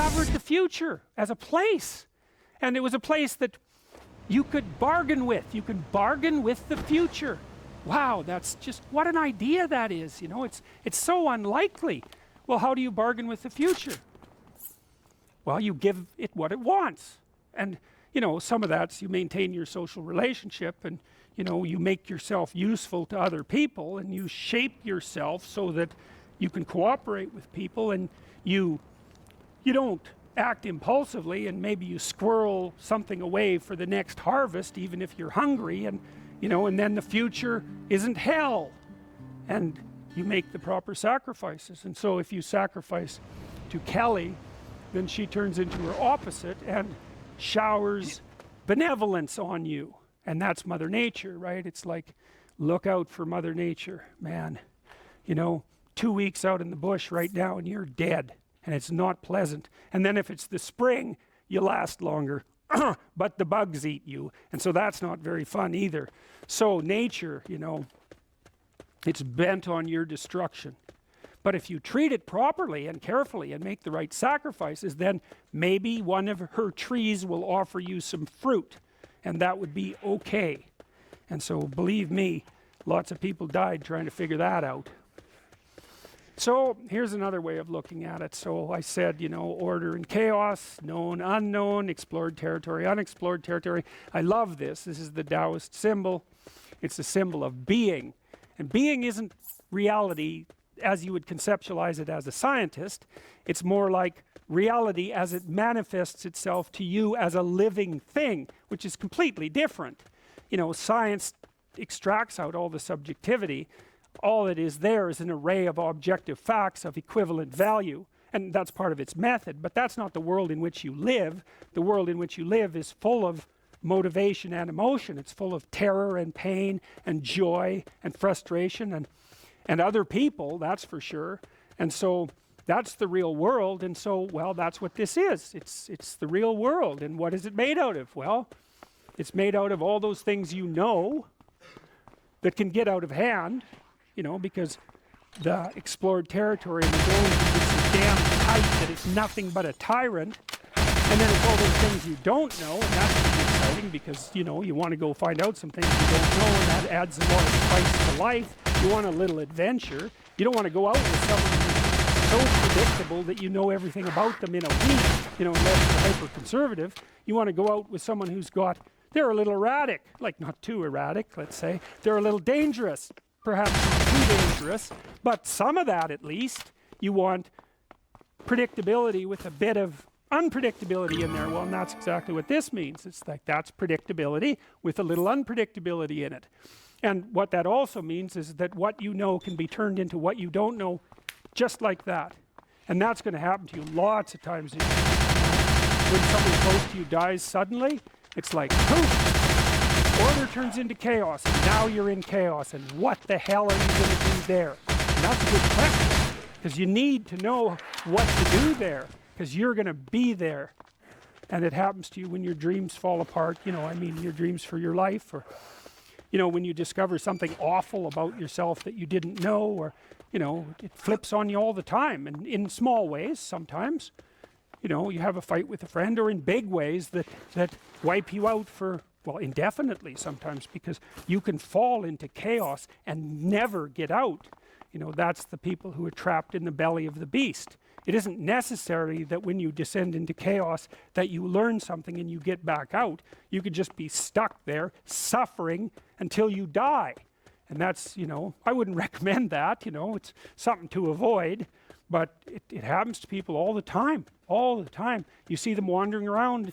discovered the future as a place. And it was a place that you could bargain with. You could bargain with the future. Wow, that's just, what an idea that is. You know, it's so unlikely. Well, how do you bargain with the future? Well, you give it what it wants. And, you know, some of that's you maintain your social relationship, and, you know, you make yourself useful to other people, and you shape yourself so that you can cooperate with people, and you don't act impulsively, and maybe you squirrel something away for the next harvest, even if you're hungry, and, you know, and then the future isn't hell. And you make the proper sacrifices. And so if you sacrifice to Kelly, then she turns into her opposite and showers benevolence on you. And that's Mother Nature, right? It's like, look out for Mother Nature, man. You know, 2 weeks out in the bush right now and you're dead, and it's not pleasant. And then if it's the spring, you last longer, but the bugs eat you, and so that's not very fun either. So nature, you know, it's bent on your destruction. But if you treat it properly and carefully and make the right sacrifices, then maybe one of her trees will offer you some fruit, and that would be okay. And so believe me, lots of people died trying to figure that out. So here's another way of looking at it. So I said, you know, order and chaos, known, unknown, explored territory, unexplored territory. I love this. This is the Taoist symbol. It's a symbol of being. And being isn't reality as you would conceptualize it as a scientist. It's more like reality as it manifests itself to you as a living thing, which is completely different. You know, science extracts out all the subjectivity. All that is there is an array of objective facts of equivalent value, and that's part of its method, but that's not the world in which you live. The world in which you live is full of motivation and emotion. It's full of terror and pain and joy and frustration and other people, that's for sure. And so that's the real world. And so, well, that's what this is. It's the real world. And what is it made out of? Well, it's made out of all those things you know that can get out of hand, you know, because the explored territory in the zone is so damn tight that it's nothing but a tyrant. And then it's all those things you don't know, and that's exciting because, you know, you want to go find out some things you don't know, and that adds a lot of spice to life. You want a little adventure. You don't want to go out with someone who's so predictable that you know everything about them in a week, you know, unless you're hyper-conservative. You want to go out with someone who's got, they're a little erratic, like not too erratic, let's say. They're a little dangerous, perhaps not too dangerous, but some of that at least. You want predictability with a bit of unpredictability in there. Well, and that's exactly what this means. It's like that's predictability with a little unpredictability in it. And what that also means is that what you know can be turned into what you don't know, just like that. And that's going to happen to you lots of times. When someone close to you dies suddenly, it's like, poof, order turns into chaos, and now you're in chaos, and what the hell are you going to do there? And that's a good question, because you need to know what to do there, because you're going to be there. And it happens to you when your dreams fall apart, you know, I mean your dreams for your life, or, you know, when you discover something awful about yourself that you didn't know, or, you know, it flips on you all the time, and in small ways sometimes. You know, you have a fight with a friend, or in big ways that wipe you out for, well, indefinitely sometimes, because you can fall into chaos and never get out. You know, that's the people who are trapped in the belly of the beast. It isn't necessarily that when you descend into chaos that you learn something and you get back out. You could just be stuck there suffering until you die. And that's, you know, I wouldn't recommend that, you know, it's something to avoid, but it happens to people all the time, all the time. You see them wandering around,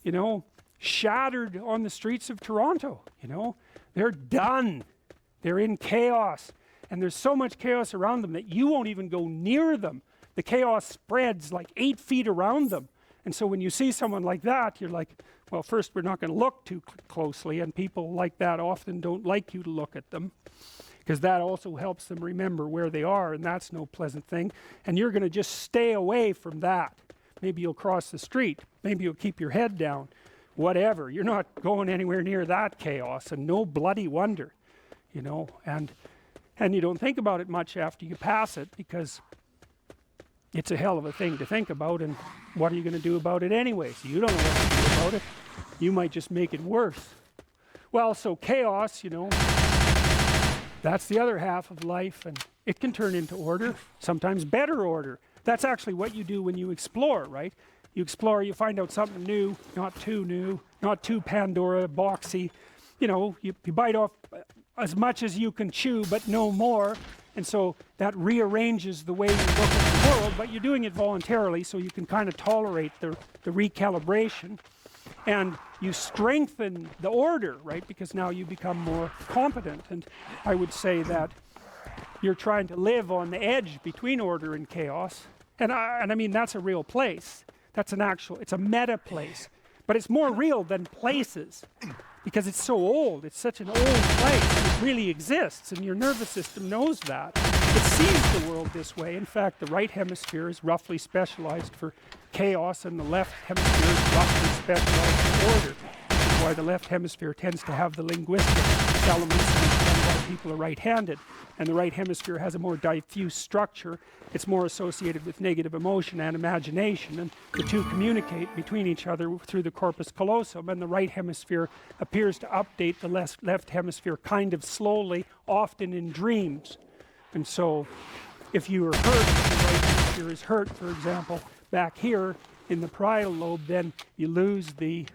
you know, shattered on the streets of Toronto, you know, they're done, they're in chaos, and there's so much chaos around them that you won't even go near them. The chaos spreads like 8 feet around them. And so when you see someone like that, you're like, well, first, we're not going to look too closely, and people like that often don't like you to look at them, because that also helps them remember where they are, and that's no pleasant thing. And you're going to just stay away from that. Maybe you'll cross the street. Maybe you'll keep your head down. Whatever. You're not going anywhere near that chaos, and no bloody wonder, you know. And you don't think about it much after you pass it, because it's a hell of a thing to think about, and what are you going to do about it anyway? So you don't know what to do about it. You might just make it worse. Well, so chaos, you know, that's the other half of life, and it can turn into order, sometimes better order. That's actually what you do when you explore, right? You explore, you find out something new, not too Pandora boxy. You know, you bite off as much as you can chew, but no more. And so that rearranges the way you look at the world, but you're doing it voluntarily, so you can kind of tolerate the recalibration. And you strengthen the order, right? Because now you become more competent. And I would say that you're trying to live on the edge between order and chaos. And I mean, that's a real place. That's an actual, it's a meta place. But it's more real than places, because it's so old. It's such an old place. It really exists, and your nervous system knows that. It sees the world this way. In fact, the right hemisphere is roughly specialized for chaos, and the left hemisphere is roughly specialized for order. Which is why the left hemisphere tends to have the linguistic elements, and why people are right-handed. And the right hemisphere has a more diffuse structure. It's more associated with negative emotion and imagination, and the two communicate between each other through the corpus callosum, and the right hemisphere appears to update the left hemisphere kind of slowly, often in dreams. And so if you are hurt, if the right hemisphere is hurt, for example, back here in the parietal lobe, then you lose the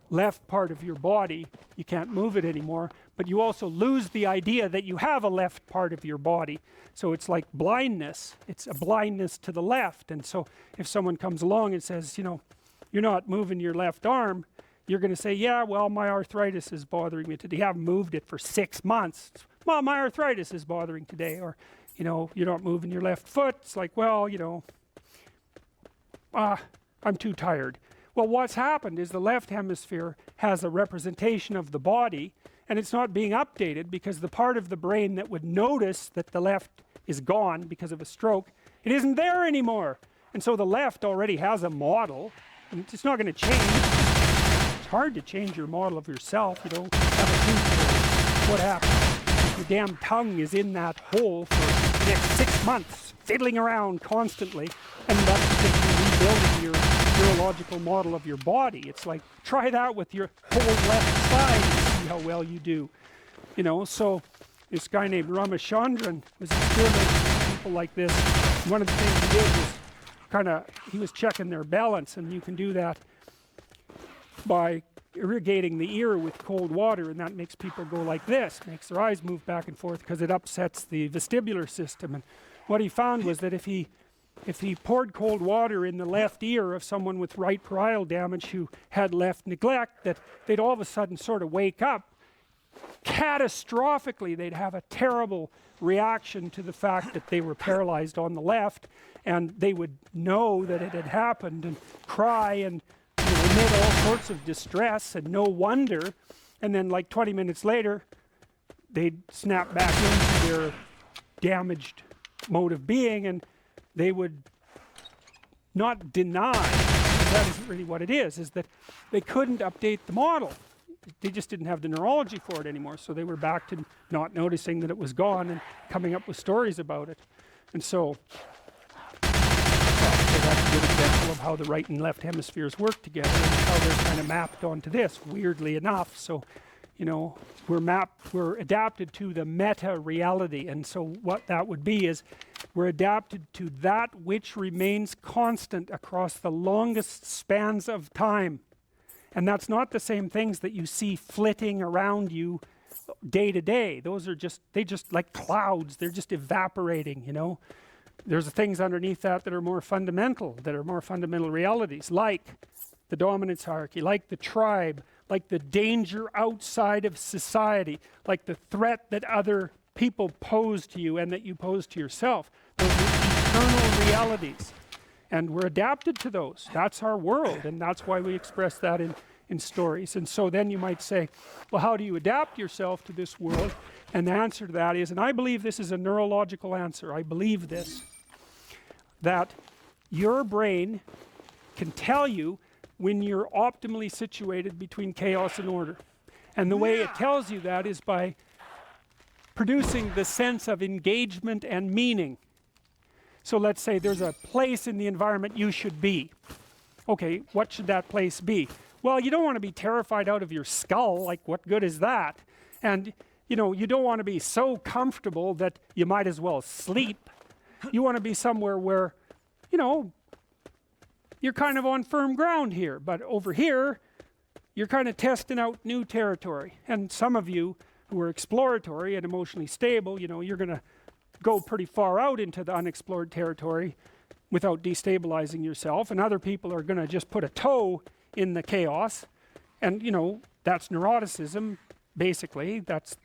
left part of your body. You can't move it anymore, but you also lose the idea that you have a left part of your body. So it's like blindness. It's a blindness to the left. And so if someone comes along and says, you know, you're not moving your left arm, you're going to say, yeah, well, my arthritis is bothering me today. You haven't moved it for 6 months. Well, my arthritis is bothering today. Or, you know, you're not moving your left foot. It's like, well, you know, I'm too tired. Well, what's happened is the left hemisphere has a representation of the body, and it's not being updated because the part of the brain that would notice that the left is gone because of a stroke, it isn't there anymore. And so the left already has a model, and it's not going to change. It's hard to change your model of yourself. You don't have a tooth. What happens? Your damn tongue is in that hole for the next 6 months, fiddling around constantly, and that's because you're rebuilding your neurological model of your body. It's like, try that with your whole left side and see how well you do. You know, so this guy named Ramachandran was experimenting with people like this. One of the things he did was he was checking their balance, and you can do that by irrigating the ear with cold water, and that makes people go like this, makes their eyes move back and forth because it upsets the vestibular system. And what he found was that if he poured cold water in the left ear of someone with right parietal damage who had left neglect, that they'd all of a sudden sort of wake up catastrophically. They'd have a terrible reaction to the fact that they were paralyzed on the left, and they would know that it had happened and cry and emit all sorts of distress, and no wonder. And then like 20 minutes later, they'd snap back into their damaged mode of being, and they would not deny, that isn't really what it is that they couldn't update the model. They just didn't have the neurology for it anymore, so they were back to not noticing that it was gone and coming up with stories about it. And so that's a good example of how the right and left hemispheres work together and how they're kind of mapped onto this, weirdly enough. So, you know, we're adapted to the meta reality, and so what that would be is we're adapted to that which remains constant across the longest spans of time. And that's not the same things that you see flitting around you day to day. Those are they just like clouds, they're just evaporating, you know. There's things underneath that are more fundamental, realities, like the dominance hierarchy, like the tribe, like the danger outside of society, like the threat that other people pose to you and that you pose to yourself. Those are eternal realities. And we're adapted to those. That's our world, and that's why we express that in stories. And so then you might say, well, how do you adapt yourself to this world? And the answer to that is, and I believe this is a neurological answer, I believe this, that your brain can tell you when you're optimally situated between chaos and order. And the way it tells you that is by producing the sense of engagement and meaning. So let's say there's a place in the environment you should be. Okay, what should that place be? Well, you don't want to be terrified out of your skull, like what good is that? And you know, you don't want to be so comfortable that you might as well sleep. You want to be somewhere where, you know, you're kind of on firm ground here, but over here, you're kind of testing out new territory. And some of you who are exploratory and emotionally stable, you know, you're going to go pretty far out into the unexplored territory without destabilizing yourself. And other people are going to just put a toe in the chaos. And, you know, that's neuroticism, basically. That's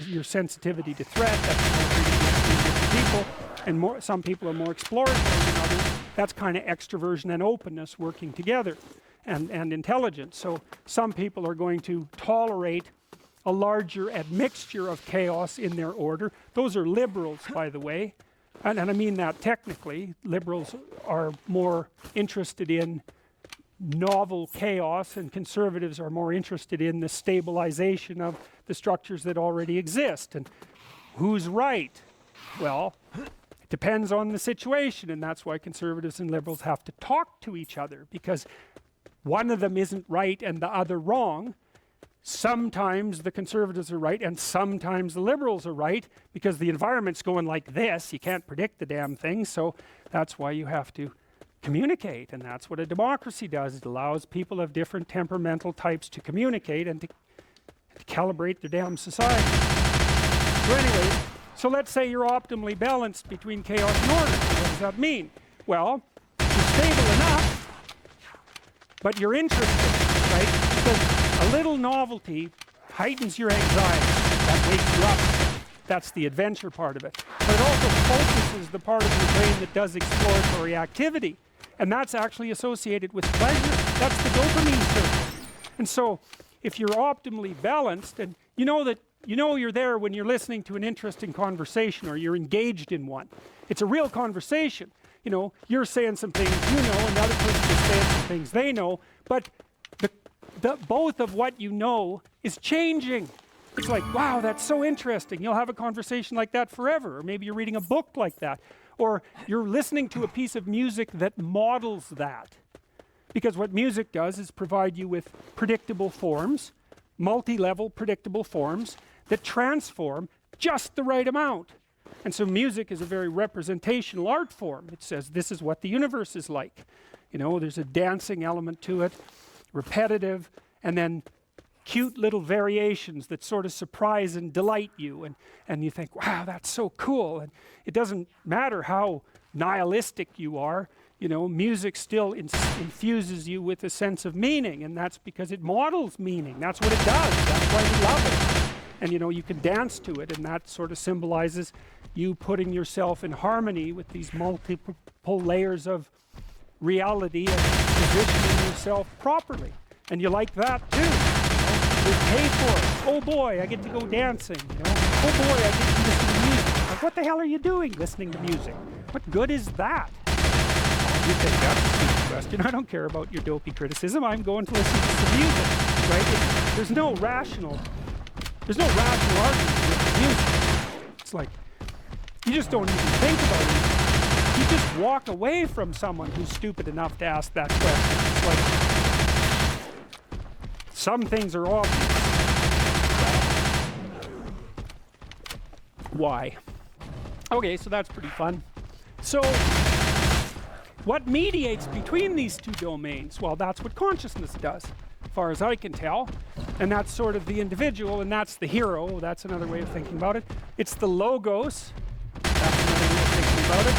your sensitivity to threat. That's people. And some people are more exploratory than others. That's kind of extroversion and openness working together, and intelligence. So some people are going to tolerate a larger admixture of chaos in their order. Those are liberals, by the way. And I mean that technically. Liberals are more interested in novel chaos, and conservatives are more interested in the stabilization of the structures that already exist. And who's right? Well, it depends on the situation, and that's why conservatives and liberals have to talk to each other, because one of them isn't right and the other wrong. Sometimes the conservatives are right and sometimes the liberals are right, because the environment's going like this. You can't predict the damn thing, so that's why you have to communicate, and that's what a democracy does. It allows people of different temperamental types to communicate and to calibrate their damn society. So anyway, so let's say you're optimally balanced between chaos and order. What does that mean? Well, you're stable enough, but you're interested, right? Because a little novelty heightens your anxiety. That wakes you up. That's the adventure part of it. But it also focuses the part of your brain that does exploratory activity. And that's actually associated with pleasure. That's the dopamine circuit. And so if you're optimally balanced, and you know that you're there when you're listening to an interesting conversation or you're engaged in one. It's a real conversation. You know, you're saying some things you know, and the other person is saying some things they know, but both of what you know is changing. It's like, wow, that's so interesting. You'll have a conversation like that forever. Or maybe you're reading a book like that. Or you're listening to a piece of music that models that. Because what music does is provide you with predictable forms, multi-level predictable forms that transform just the right amount. And so music is a very representational art form. It says this is what the universe is like. You know, there's a dancing element to it, repetitive, and then cute little variations that sort of surprise and delight you, and you think, wow, that's so cool. And it doesn't matter how nihilistic you are, you know, music still infuses you with a sense of meaning, and that's because it models meaning. That's what it does. That's why we love it. And you know, you can dance to it, and that sort of symbolizes you putting yourself in harmony with these multiple layers of reality and positioning yourself properly. And you like that too. You pay for it. Oh boy, I get to go dancing. You know? Oh boy, I get to listen to music. Like, what the hell are you doing listening to music? What good is that? You think that's a stupid question. I don't care about your dopey criticism. I'm going to listen to some music, right? There's no rational argument with the music. It's like, you just don't even think about it. You just walk away from someone who's stupid enough to ask that question. It's like, some things are obvious. Why? Okay, so that's pretty fun. So, what mediates between these two domains? Well, that's what consciousness does, as far as I can tell. And that's sort of the individual, and that's the hero. That's another way of thinking about it. It's the logos. That's another way of thinking about it.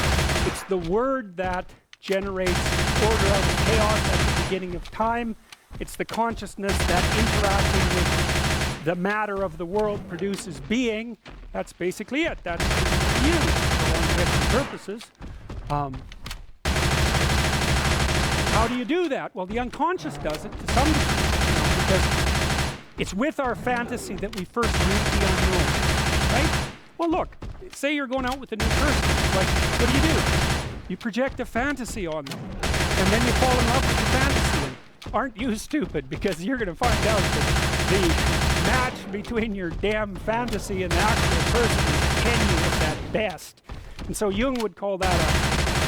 It's the word that generates order out of chaos at the beginning of time. It's the consciousness that interacting with the matter of the world produces being. That's basically it. That's you for all intents and purposes. How do you do that? Well, the unconscious does it to some degree, because it's with our fantasy that we first meet the unknown, right? Well, look, say you're going out with a new person. Like, what do? You project a fantasy on them, and then you fall in love with the fantasy. And aren't you stupid? Because you're going to find out that the match between your damn fantasy and the actual person is tenuous at best. And so Jung would call that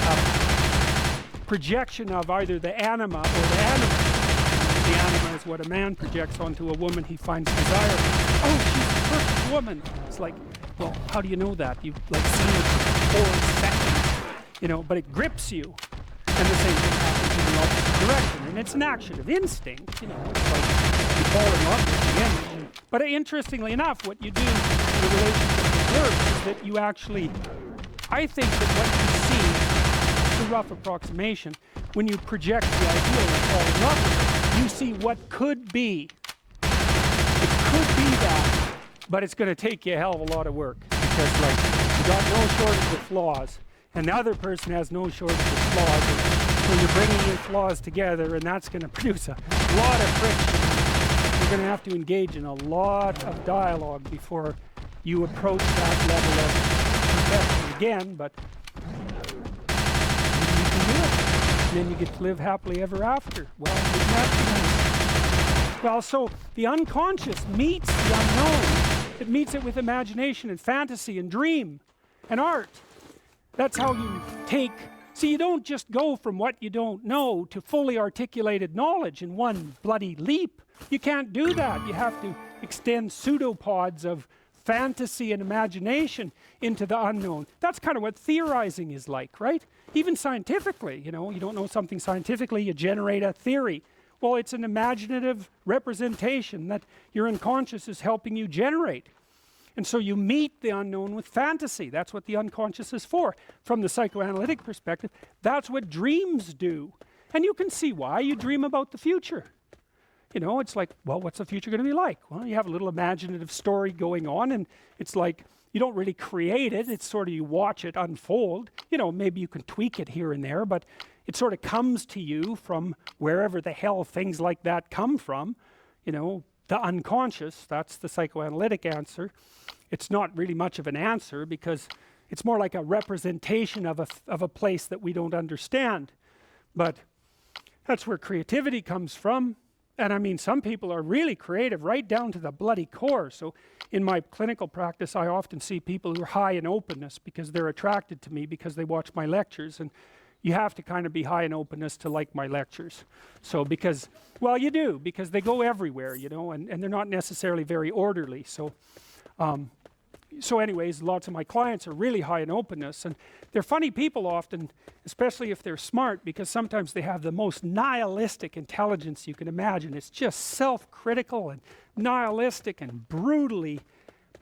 projection of either the anima or the animus. The anima is what a man projects onto a woman he finds desire. Oh, she's the perfect woman. It's like, well, how do you know that? You've like seen it for 4 seconds, you know, but it grips you. And the same thing happens in the opposite direction. And it's an action of instinct, you know, it's like you fall in love with the image. But interestingly enough, what you do in the relationship with work is that you actually, I think that what you see, it's a rough approximation, when you project the ideal and fall in love with it, you see what could be. It could be that, but it's going to take you a hell of a lot of work, because like you got no shortage of flaws, and the other person has no shortage of flaws, and so you're bringing your flaws together, and that's going to produce a lot of friction. You're going to have to engage in a lot of dialogue before you approach that level of perfection again, but you can do it. And then you get to live happily ever after. Well, isn't that nice? Well, so the unconscious meets the unknown. It meets it with imagination and fantasy and dream and art. That's how you take. See, you don't just go from what you don't know to fully articulated knowledge in one bloody leap. You can't do that. You have to extend pseudopods of fantasy and imagination into the unknown. That's kind of what theorizing is like, right? Even scientifically, you know, you don't know something scientifically, you generate a theory. Well, it's an imaginative representation that your unconscious is helping you generate. And so you meet the unknown with fantasy. That's what the unconscious is for. From the psychoanalytic perspective, that's what dreams do. And you can see why. You dream about the future. You know, it's like, well, what's the future going to be like? Well, you have a little imaginative story going on, and it's like, you don't really create it. It's sort of, you watch it unfold. You know, maybe you can tweak it here and there, but it sort of comes to you from wherever the hell things like that come from. You know, the unconscious, that's the psychoanalytic answer. It's not really much of an answer, because it's more like a representation of a place that we don't understand. But that's where creativity comes from. And I mean, some people are really creative right down to the bloody core. So in my clinical practice, I often see people who are high in openness because they're attracted to me because they watch my lectures. And you have to kind of be high in openness to like my lectures. So because, well, you do, because they go everywhere, you know, and they're not necessarily very orderly. So anyways, lots of my clients are really high in openness, and they're funny people often, especially if they're smart, because sometimes they have the most nihilistic intelligence you can imagine. It's just self-critical and nihilistic and brutally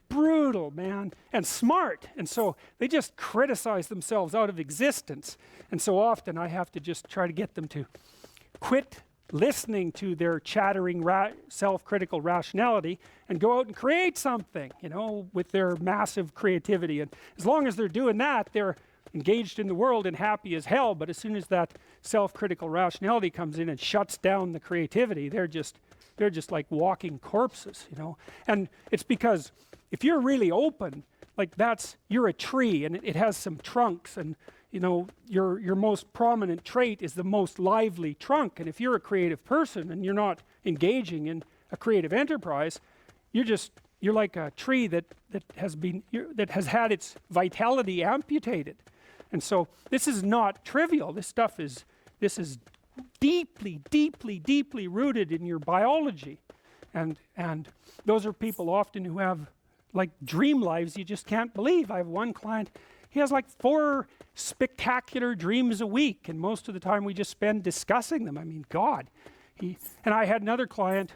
brutal, man, and smart. And so they just criticize themselves out of existence. And so often I have to just try to get them to quit listening to their chattering self-critical rationality and go out and create something, you know, with their massive creativity. And as long as they're doing that, they're engaged in the world and happy as hell. But as soon as that self-critical rationality comes in and shuts down the creativity, they're just like walking corpses, you know. And it's because if you're really open, like you're a tree, and it has some trunks, and you know, your most prominent trait is the most lively trunk. And if you're a creative person and you're not engaging in a creative enterprise, you're like a tree that has had its vitality amputated. And so this is not trivial. This is deeply, deeply, deeply rooted in your biology. And those are people often who have like dream lives you just can't believe. I have one client, he has like 4 spectacular dreams a week, and most of the time we just spend discussing them. I mean, God. And I had another client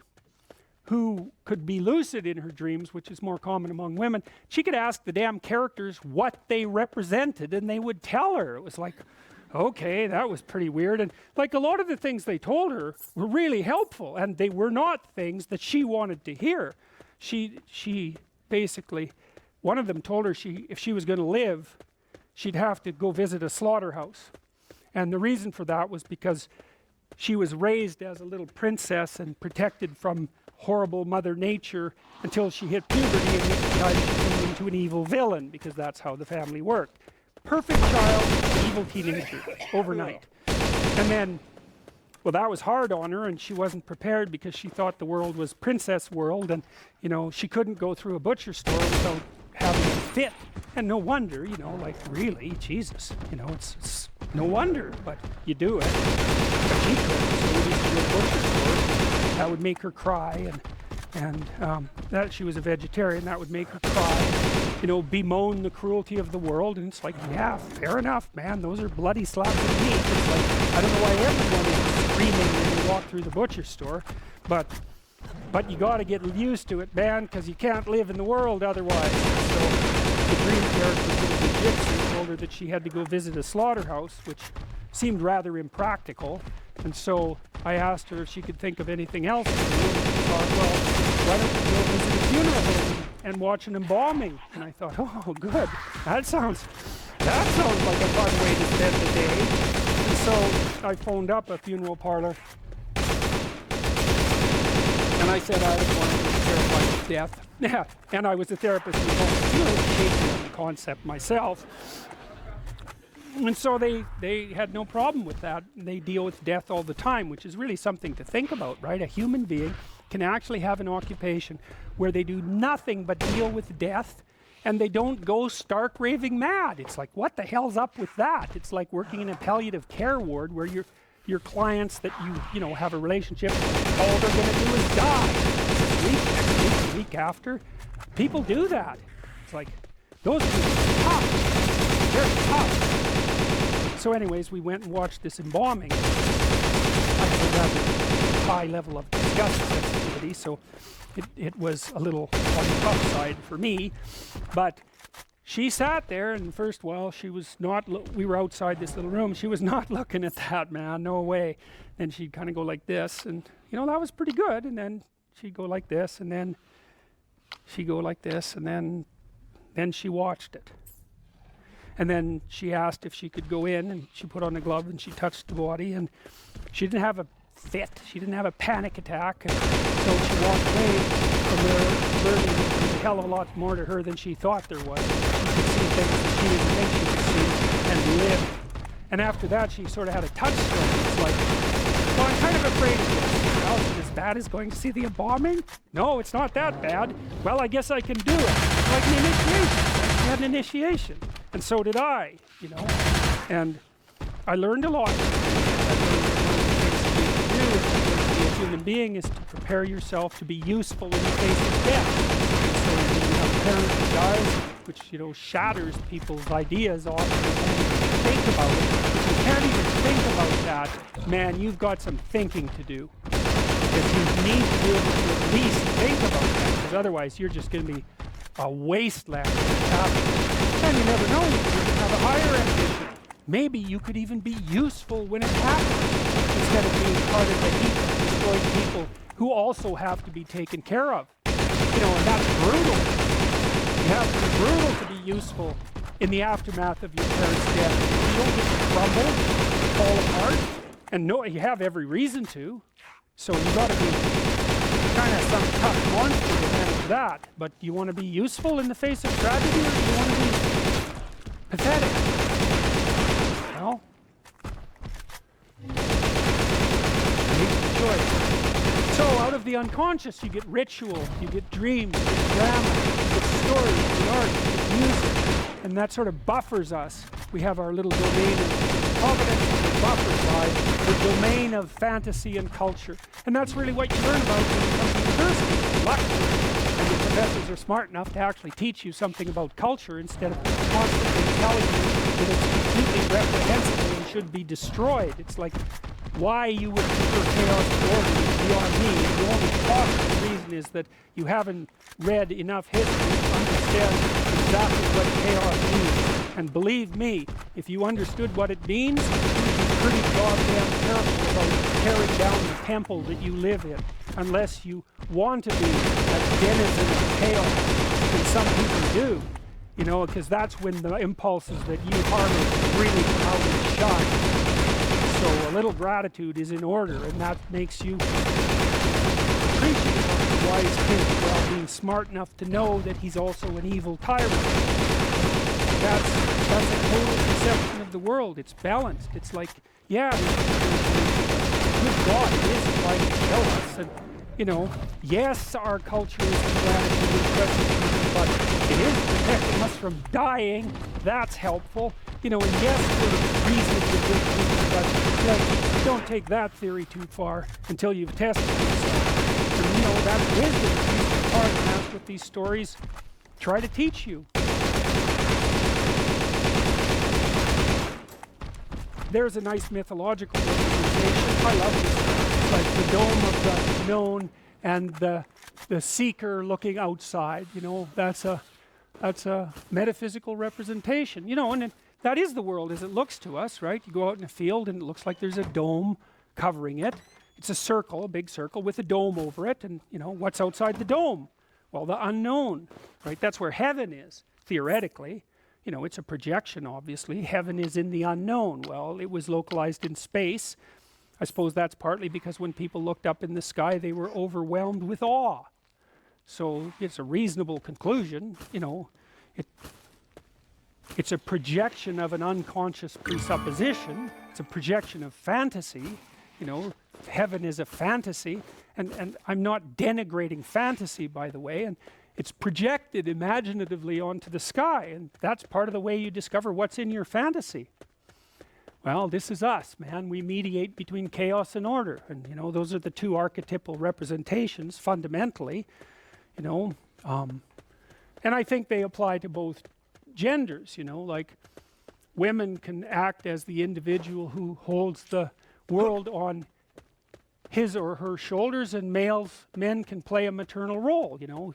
who could be lucid in her dreams, which is more common among women. She could ask the damn characters what they represented, and they would tell her. It was like, okay, that was pretty weird. And like a lot of the things they told her were really helpful, and they were not things that she wanted to hear. She basically, one of them told her if she was going to live, she'd have to go visit a slaughterhouse. And the reason for that was because she was raised as a little princess and protected from horrible Mother Nature until she hit puberty, and decided to turn into an evil villain, because that's how the family worked. Perfect child, evil teenager, overnight. And then, well, that was hard on her, and she wasn't prepared because she thought the world was princess world, and you know, she couldn't go through a butcher store without having fit. And no wonder, you know, like really, Jesus, you know, it's no wonder, but you do it. But she couldn't, so we used to go to the butcher store. That would make her cry, and that she was a vegetarian, that would make her cry, you know, bemoan the cruelty of the world. And it's like, yeah, fair enough, man, those are bloody slabs of meat. It's like, I don't know why everyone is screaming when they walk through the butcher store, but you got to get used to it, man, because you can't live in the world otherwise. So the dream character, the gypsy, told her that she had to go visit a slaughterhouse, which seemed rather impractical. And so I asked her if she could think of anything else to do. And she thought, well, why don't we go visit a funeral home and watch an embalming? And I thought, oh, good. That sounds like a fun way to spend the day. And so I phoned up a funeral parlor. And I said I was one who was terrified of death. Yeah, and I was a therapist who was really shaky on the concept myself. And so they had no problem with that. They deal with death all the time, which is really something to think about, right? A human being can actually have an occupation where they do nothing but deal with death, and they don't go stark raving mad. It's like, what the hell's up with that? It's like working in a palliative care ward where your clients that you know have a relationship, all they're going to do is die this week, next week, the week after. People do that. It's like, those people are tough. They're tough. So anyways, we went and watched this embalming. I have a rather high level of disgust sensitivity, so it was a little on the tough side for me. But she sat there, and first while she was not, we were outside this little room, she was not looking at that, man, no way. Then she'd kind of go like this, and you know, that was pretty good. And then she'd go like this, and then she'd go like this, and then she watched it. And then she asked if she could go in, and she put on the glove and she touched the body, and she didn't have a fit, she didn't have a panic attack, and so she walked away from there learning that there was a hell of a lot more to her than she thought there was. She could see things that she didn't think she could see and live. And after that she sort of had a touchstone. It's like, well, I'm kind of afraid of this. Well, is it as bad as going to see the embalming? No, it's not that bad. Well, I guess I can do it. It's like an initiation. She had an initiation. And so did I, you know. And I learned a lot. I learned that one of the things that you can do to be a human being is to prepare yourself to be useful in the face of death. And so when you have a parent who dies, which, you know, shatters people's ideas often, and think about it. If you can't even think about that, man, you've got some thinking to do. Because you need to be able to at least think about that, because otherwise you're just going to be a wasteland. And you never know, you could even have a higher ambition. Maybe you could even be useful when it happens, instead of being part of the heap of destroyed people who also have to be taken care of. You know, and that's brutal. You have to be brutal to be useful in the aftermath of your parents' death. You don't just crumble, fall apart, and no, you have every reason to. So you got to be kind of some tough monster to manage that. But do you want to be useful in the face of tragedy, or do you want to be pathetic? Well, make the choice. So out of the unconscious, you get ritual, you get dreams, you get drama, you get stories, you get art, you get music, and that sort of buffers us. We have our little domain of providence that buffers by the domain of fantasy and culture. And that's really what you learn about when you come to university. Luckily, and the professors are smart enough to actually teach you something about culture instead of constantly telling you that it's completely reprehensible and should be destroyed. It's like, why you would prefer chaos to order is beyond me. And the only possible reason is that you haven't read enough history to understand exactly what chaos means. And believe me, if you understood what it means, you'd be pretty goddamn careful about tearing down the temple that you live in, unless you want to be a denizen of chaos. And some people do, you know, because that's when the impulses that you harbor really come out and shine. So a little gratitude is in order, and that makes you appreciative of the wise king while being smart enough to know that he's also an evil tyrant. That's a total conception of the world. It's balanced. It's like, yeah, good God, it is trying to kill us, you know, yes, our culture is but it is protecting us from dying. That's helpful. You know, and yes, we're reasonably good people, but don't take that theory too far until you've tested yourself. And, you know, that's wisdom, at least in part, and that's what these stories try to teach you. There's a nice mythological representation. I love this. Like the dome of the known and the seeker looking outside. You know, that's a metaphysical representation. You know, and that is the world as it looks to us, right? You go out in a field and it looks like there's a dome covering it. It's a circle, a big circle with a dome over it, and you know, what's outside the dome? Well, the unknown, right? That's where heaven is, theoretically. You know, it's a projection, obviously. Heaven is in the unknown. Well, it was localized in space. I suppose that's partly because when people looked up in the sky, they were overwhelmed with awe. So it's a reasonable conclusion, you know. It's a projection of an unconscious presupposition. It's a projection of fantasy. You know, heaven is a fantasy. And I'm not denigrating fantasy, by the way. And it's projected imaginatively onto the sky. And that's part of the way you discover what's in your fantasy. Well, this is us, man. We mediate between chaos and order. And, you know, those are the two archetypal representations, fundamentally. You know, and I think they apply to both genders, you know, like women can act as the individual who holds the world on his or her shoulders, and men can play a maternal role, you know.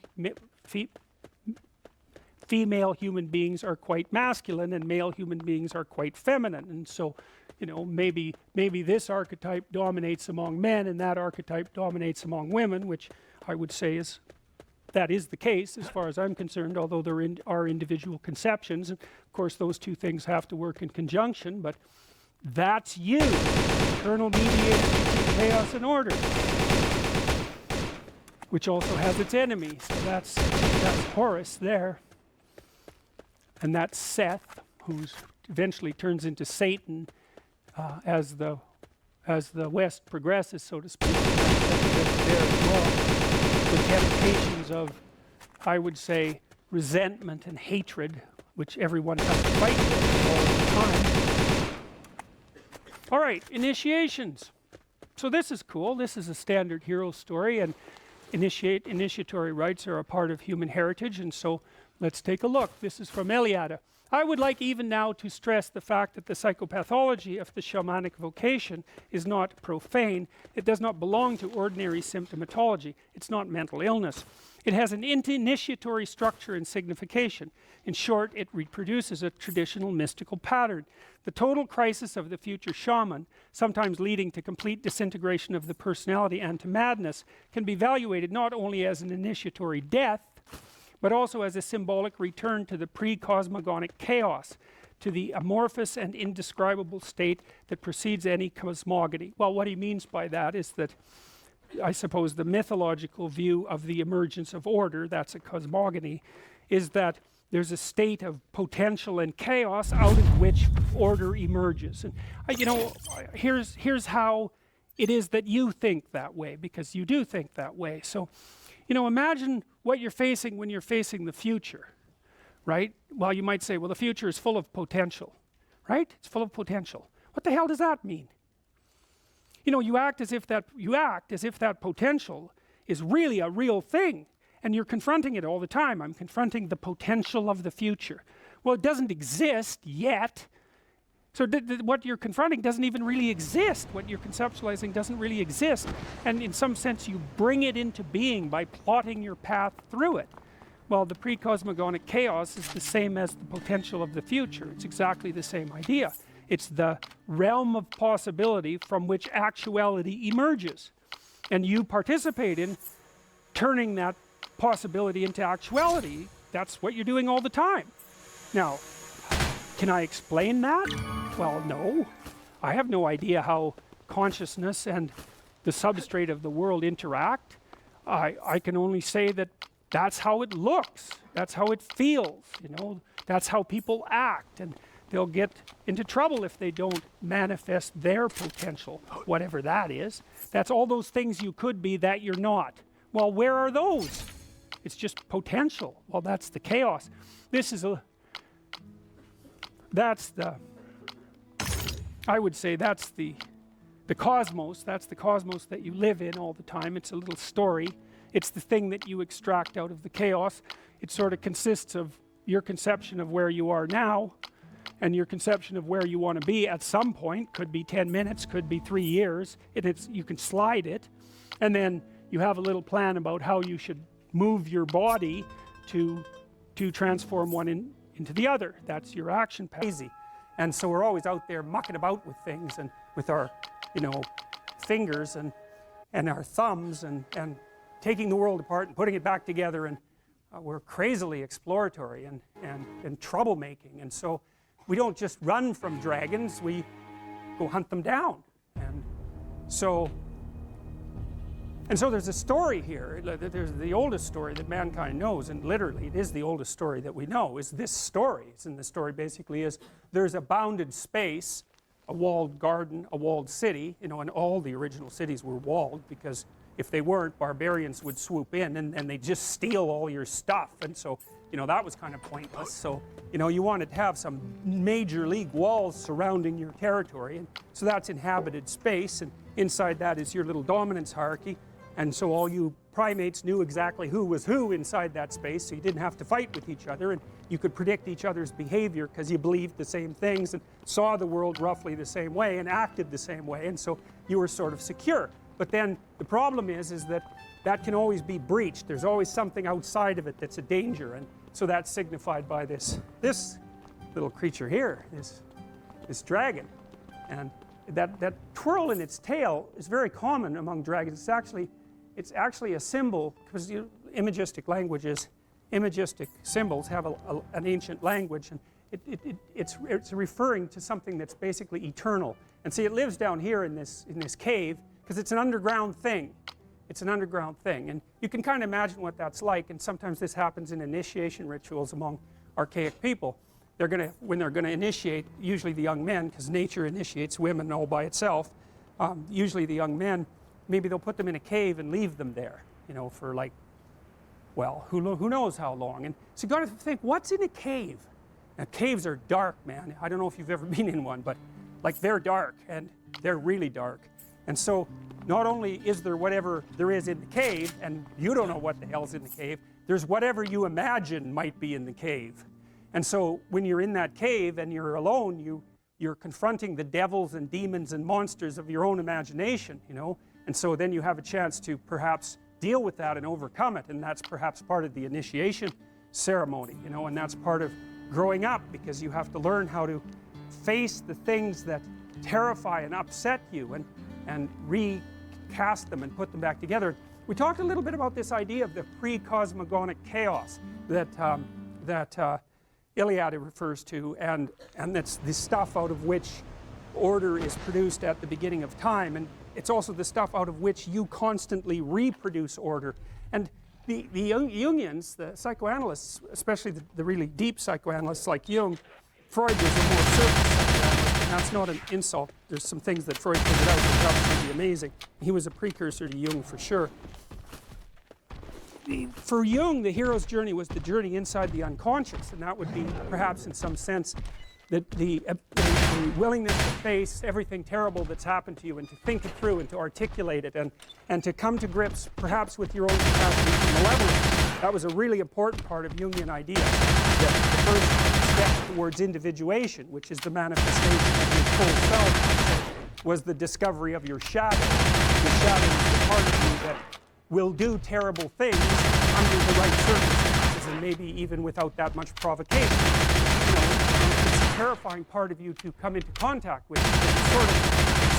Female human beings are quite masculine and male human beings are quite feminine, and so, you know, maybe this archetype dominates among men and that archetype dominates among women, which I would say that is the case as far as I'm concerned, although there are individual conceptions. And of course, those two things have to work in conjunction, but that's you, eternal mediator between chaos and order, which also has its enemy. So that's Horus there. And that's Seth, who eventually turns into Satan as the West progresses, so to speak. There as well. The temptations of, I would say, resentment and hatred, which everyone has to fight with all the time. All right, initiations. So this is cool. This is a standard hero story, and initiatory rites are a part of human heritage, and so let's take a look. This is from Eliade. I would like even now to stress the fact that the psychopathology of the shamanic vocation is not profane. It does not belong to ordinary symptomatology. It's not mental illness. It has an initiatory structure and signification. In short, it reproduces a traditional mystical pattern. The total crisis of the future shaman, sometimes leading to complete disintegration of the personality and to madness, can be evaluated not only as an initiatory death, but also as a symbolic return to the pre-cosmogonic chaos, to the amorphous and indescribable state that precedes any cosmogony. Well, what he means by that is that, I suppose, the mythological view of the emergence of order, that's a cosmogony, is that there's a state of potential and chaos out of which order emerges. And you know, here's how it is that you think that way, because you do think that way. So, you know, imagine what you're facing when you're facing the future, right? Well, you might say, well, the future is full of potential, right? It's full of potential. What the hell does that mean? You know, you act as if that potential is really a real thing, and you're confronting it all the time. I'm confronting the potential of the future. Well, it doesn't exist yet. So what you're confronting doesn't even really exist. What you're conceptualizing doesn't really exist. And in some sense, you bring it into being by plotting your path through it. Well, the pre-cosmogonic chaos is the same as the potential of the future. It's exactly the same idea. It's the realm of possibility from which actuality emerges. And you participate in turning that possibility into actuality. That's what you're doing all the time. Now, can I explain that? Well, no. I have no idea how consciousness and the substrate of the world interact. I can only say that that's how it looks. That's how it feels, you know. That's how people act. And they'll get into trouble if they don't manifest their potential, whatever that is. That's all those things you could be that you're not. Well, where are those? It's just potential. Well, that's the chaos. This is I would say that's the cosmos. That's the cosmos that you live in all the time. It's a little story. It's the thing that you extract out of the chaos. It sort of consists of your conception of where you are now and your conception of where you want to be at some point. Could be 10 minutes, could be 3 years. You can slide it, and then you have a little plan about how you should move your body to transform one into the other. That's your action path. Easy. And so we're always out there mucking about with things, and with our, you know, fingers and our thumbs, and taking the world apart and putting it back together, and we're crazily exploratory and troublemaking. And so we don't just run from dragons, we go hunt them down. And so there's a story here. There's the oldest story that mankind knows, and literally it is the oldest story that we know, is this story. And the story basically is there's a bounded space, a walled garden, a walled city, you know, and all the original cities were walled, because if they weren't, barbarians would swoop in and they'd just steal all your stuff. And so, you know, that was kind of pointless. So, you know, you wanted to have some major league walls surrounding your territory, and so that's inhabited space, and inside that is your little dominance hierarchy. And so all you primates knew exactly who was who inside that space, so you didn't have to fight with each other, and you could predict each other's behavior because you believed the same things and saw the world roughly the same way and acted the same way, and so you were sort of secure. But then the problem is that can always be breached. There's always something outside of it that's a danger, and so that's signified by this little creature here, this dragon. And that twirl in its tail is very common among dragons. It's actually a symbol, because imagistic languages, imagistic symbols have an ancient language, and it's referring to something that's basically eternal. And see, it lives down here in this cave, because it's an underground thing. It's an underground thing, and you can kind of imagine what that's like. And sometimes this happens in initiation rituals among archaic people. When they're going to initiate, usually the young men, because nature initiates women all by itself, usually the young men, maybe they'll put them in a cave and leave them there, you know, for like, well, who knows how long. And so you got to think, what's in a cave? Now, caves are dark, man. I don't know if you've ever been in one, but like, they're dark, and they're really dark. And so not only is there whatever there is in the cave, and you don't know what the hell's in the cave, there's whatever you imagine might be in the cave. And so when you're in that cave and you're alone, you're confronting the devils and demons and monsters of your own imagination, you know. And so then you have a chance to perhaps deal with that and overcome it, and that's perhaps part of the initiation ceremony, you know, and that's part of growing up, because you have to learn how to face the things that terrify and upset you, and recast them and put them back together. We talked a little bit about this idea of the pre-cosmogonic chaos that Iliad refers to, and that's the stuff out of which order is produced at the beginning of time, and it's also the stuff out of which you constantly reproduce order. And the Jungians, the psychoanalysts, especially the really deep psychoanalysts like Jung, Freud was a more surface psychoanalyst, and that's not an insult. There's some things that Freud figured out that are absolutely amazing. He was a precursor to Jung for sure. For Jung, the hero's journey was the journey inside the unconscious, and that would be perhaps in some sense that the willingness to face everything terrible that's happened to you, and to think it through, and to articulate it, and to come to grips perhaps with your own capacity for malevolence. That was a really important part of Jungian idea, that the first step towards individuation, which is the manifestation of your full self, was the discovery of your shadow. Your shadow is the part of you that will do terrible things under the right circumstances, and maybe even without that much provocation. You know, it's a terrifying part of you to come into contact with. It's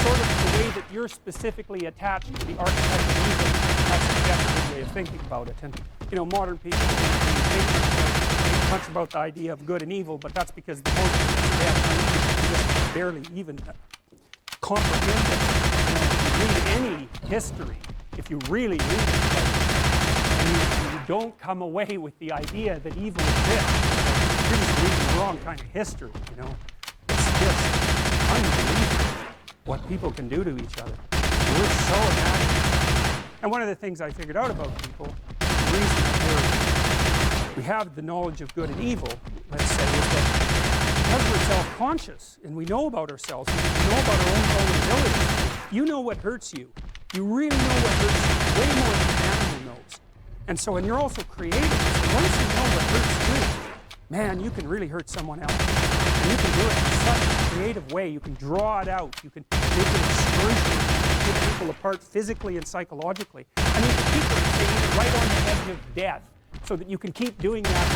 sort of the way that you're specifically attached to the archetype of evil. That's a definite way of thinking about it. And you know, modern people think much about the idea of good and evil, but that's because the most of them just barely even comprehend it. If you read any history, if you really read it, and you don't come away with the idea that evil exists, you're just reading the wrong kind of history, you know. unbelievable what people can do to each other. We're so imaginative. And one of the things I figured out about people, the reason that we have the knowledge of good and evil, let's say, is that because we're self-conscious and we know about ourselves, we know about our own vulnerability, you know what hurts you. You really know what hurts you way more than an animal knows. And so, and you're also creative. So once you know what hurts you, man, you can really hurt someone else. And you can do it in such a creative way. You can draw it out. You can make it excruciating, put people apart physically and psychologically. I mean, people are right on the edge of death, so that you can keep doing that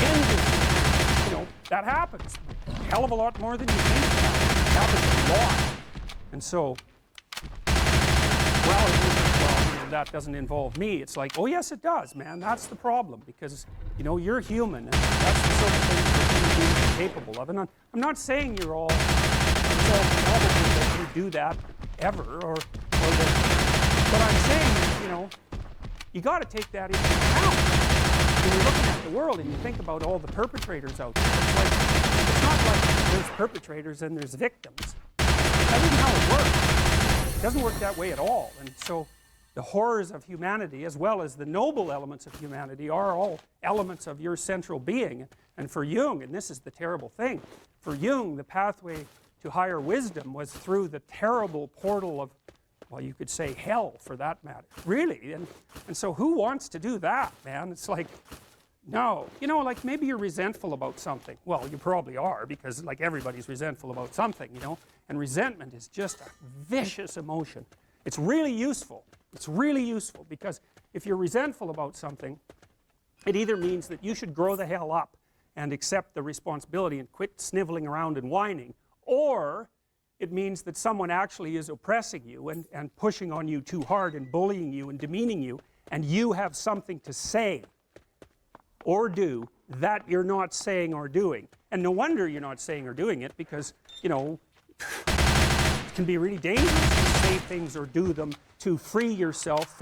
endlessly. You know, that happens a hell of a lot more than you think about. It happens a lot. And so, well, you know, that doesn't involve me. It's like, oh yes, it does, man. That's the problem, because, you know, you're human, and that's the sort of thing that human beings are capable of. And I'm not saying you're all self-probable that you do that ever, or that, but I'm saying, you know, you got to take that into account when you're looking at the world and you think about all the perpetrators out there. It's not like there's perpetrators and there's victims. That isn't how it works. It doesn't work that way at all. And so the horrors of humanity, as well as the noble elements of humanity, are all elements of your central being. And for Jung, and this is the terrible thing, for Jung, the pathway to higher wisdom was through the terrible portal of, well, you could say hell, for that matter. Really. And so who wants to do that, man? It's like, no. You know, like maybe you're resentful about something. Well, you probably are, because like everybody's resentful about something, you know. And resentment is just a vicious emotion. It's really useful. It's really useful, because if you're resentful about something, it either means that you should grow the hell up and accept the responsibility and quit sniveling around and whining, or it means that someone actually is oppressing you and pushing on you too hard and bullying you and demeaning you, and you have something to say or do that you're not saying or doing. And no wonder you're not saying or doing it, because, you know, it can be really dangerous to say things or do them to free yourself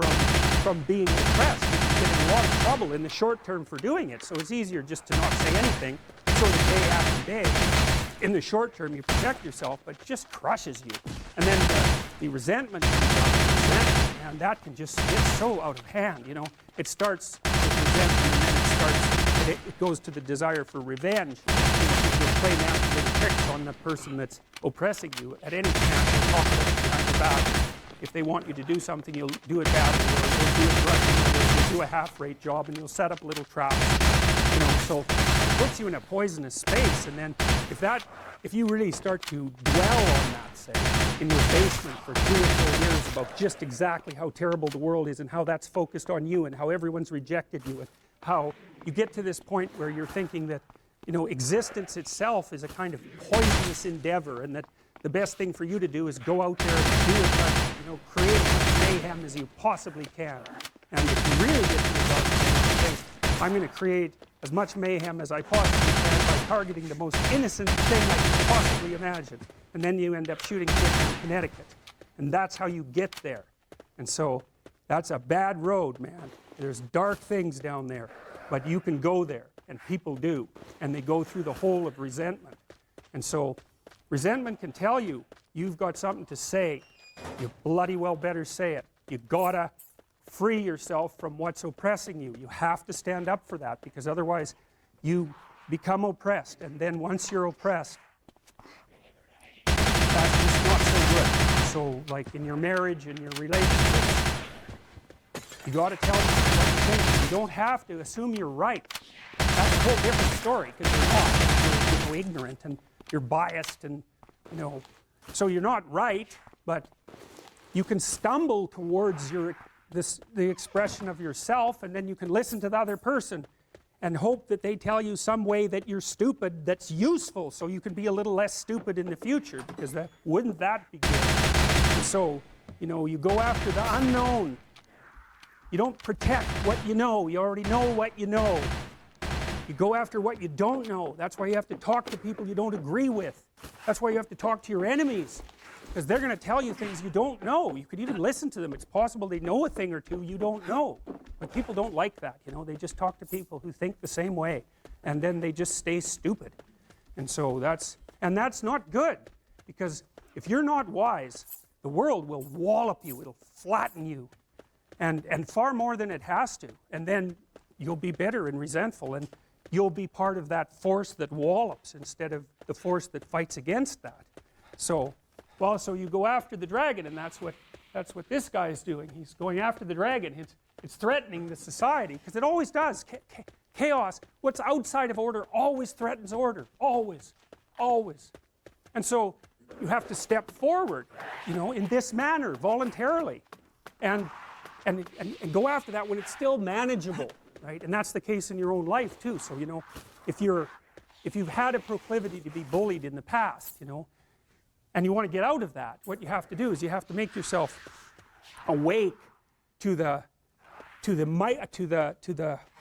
from being oppressed. You can get in a lot of trouble in the short term for doing it. So it's easier just to not say anything, so that day after day, in the short term, you protect yourself, but it just crushes you. And then the resentment comes up, and that can just get so out of hand, you know. It starts with resentment, and then it goes to the desire for revenge. You'll play nasty little tricks on the person that's oppressing you at any chance. You'll talk about it behind your back. If they want you to do something, you'll do it badly, or you'll do it rushing, or you'll do a half-rate job, and you'll set up little traps. You know, so it puts you in a poisonous space. And then if you really start to dwell on that, say, in your basement for 3 or 4 years about just exactly how terrible the world is and how that's focused on you and how everyone's rejected you, and how you get to this point where you're thinking that, you know, existence itself is a kind of poisonous endeavor, and that the best thing for you to do is go out there and do it, you know, create as much mayhem as you possibly can. And if you really get to the dark place, I'm going to create as much mayhem as I possibly can by targeting the most innocent thing I can possibly imagine. And then you end up shooting kids in Connecticut. And that's how you get there. And so that's a bad road, man. There's dark things down there. But you can go there, and people do. And they go through the hole of resentment. And so resentment can tell you, you've got something to say. You bloody well better say it. You gotta free yourself from what's oppressing you. You have to stand up for that, because otherwise you become oppressed. And then once you're oppressed, that's just not so good. So like in your marriage, in your relationships, you got to tell them what you think. You don't have to assume you're right. That's a whole different story, because you're not. You're ignorant, and you're biased, and, you know, so you're not right, but you can stumble towards the expression of yourself, and then you can listen to the other person and hope that they tell you some way that you're stupid that's useful, so you can be a little less stupid in the future, because wouldn't that be good? And so, you know, you go after the unknown. You don't protect what you know. You already know what you know. You go after what you don't know. That's why you have to talk to people you don't agree with. That's why you have to talk to your enemies, because they're going to tell you things you don't know. You could even listen to them. It's possible they know a thing or two you don't know. But people don't like that, you know. They just talk to people who think the same way, and then they just stay stupid. And so that's not good. because if you're not wise, the world will wallop you, it'll flatten you, and far more than it has to, and then you'll be bitter and resentful, and you'll be part of that force that wallops instead of the force that fights against that. So, well, so you go after the dragon, and that's what this guy is doing. He's going after the dragon. It's threatening the society, because it always does. Chaos, what's outside of order, always threatens order. Always. Always. And so you have to step forward, you know, in this manner, voluntarily, and go after that when it's still manageable, right? And that's the case in your own life too. So, you know, if you've had a proclivity to be bullied in the past, you know, and you want to get out of that, what you have to do is you have to make yourself awake to the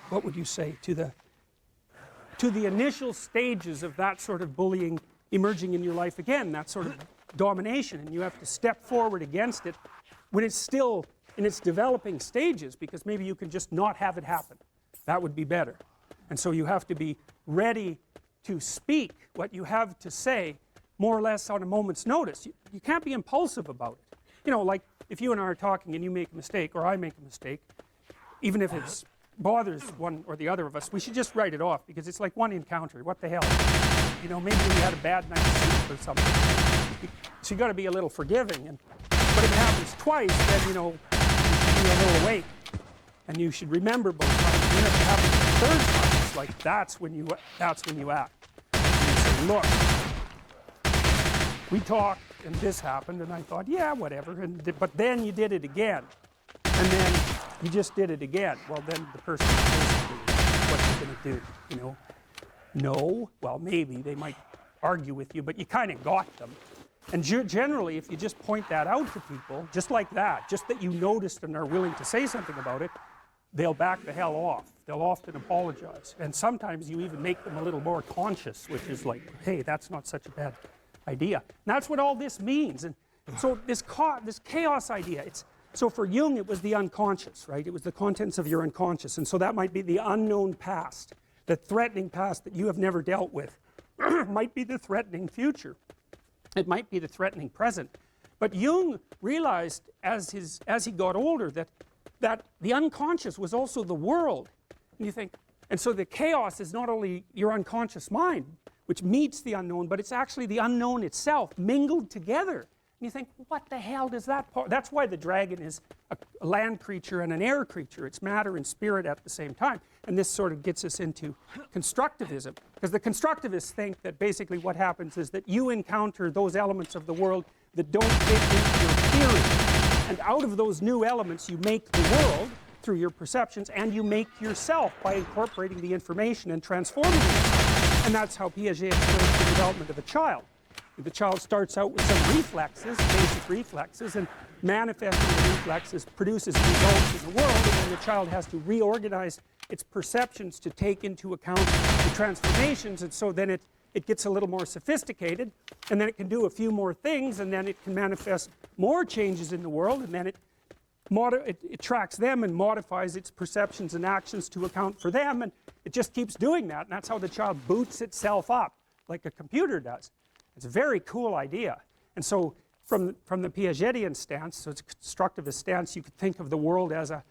what would you say, to the initial stages of that sort of bullying emerging in your life again, that sort of domination, and you have to step forward against it when it's still in its developing stages, because maybe you can just not have it happen. That would be better. And so you have to be ready to speak what you have to say more or less on a moment's notice. You can't be impulsive about it. You know, like if you and I are talking and you make a mistake or I make a mistake, even if it bothers one or the other of us, we should just write it off, because it's like one encounter. What the hell? You know, maybe we had a bad night's sleep or something. So you got to be a little forgiving. But if it happens twice, then, you know, you should be a little awake. And you should remember both times. And if it happens the third time, it's like that's when you act. And you say, look, we talked and this happened, and I thought, yeah, whatever. But then you did it again. And then you just did it again. Well, then the person is basically what you're going to do, you know. No, well, maybe they might argue with you, but you kind of got them. And generally, if you just point that out to people, just like that, just that you noticed and are willing to say something about it, they'll back the hell off. They'll often apologize. And sometimes you even make them a little more conscious, which is like, hey, that's not such a bad idea. And that's what all this means. And so this chaos idea, so for Jung, it was the unconscious, right? It was the contents of your unconscious. And so that might be the unknown past, the threatening past that you have never dealt with. Might be the threatening future. It might be the threatening present. But Jung realized as he got older that the unconscious was also the world. And you think, and so the chaos is not only your unconscious mind, which meets the unknown, but it's actually the unknown itself mingled together. And you think, what the hell does that part? That's why the dragon is a land creature and an air creature. It's matter and spirit at the same time. And this sort of gets us into constructivism. Because the constructivists think that basically what happens is that you encounter those elements of the world that don't fit into your theory. And out of those new elements, you make the world through your perceptions, and you make yourself by incorporating the information and transforming it. And that's how Piaget explains the development of a child. The child starts out with some reflexes, basic reflexes, and manifesting the reflexes produces results in the world, and then the child has to reorganize its perceptions to take into account the transformations, and so then it gets a little more sophisticated, and then it can do a few more things, and then it can manifest more changes in the world, and then it tracks them and modifies its perceptions and actions to account for them, and it just keeps doing that, and that's how the child boots itself up, like a computer does. It's a very cool idea. And so from the Piagetian stance, so it's a constructivist stance, you could think of the world as a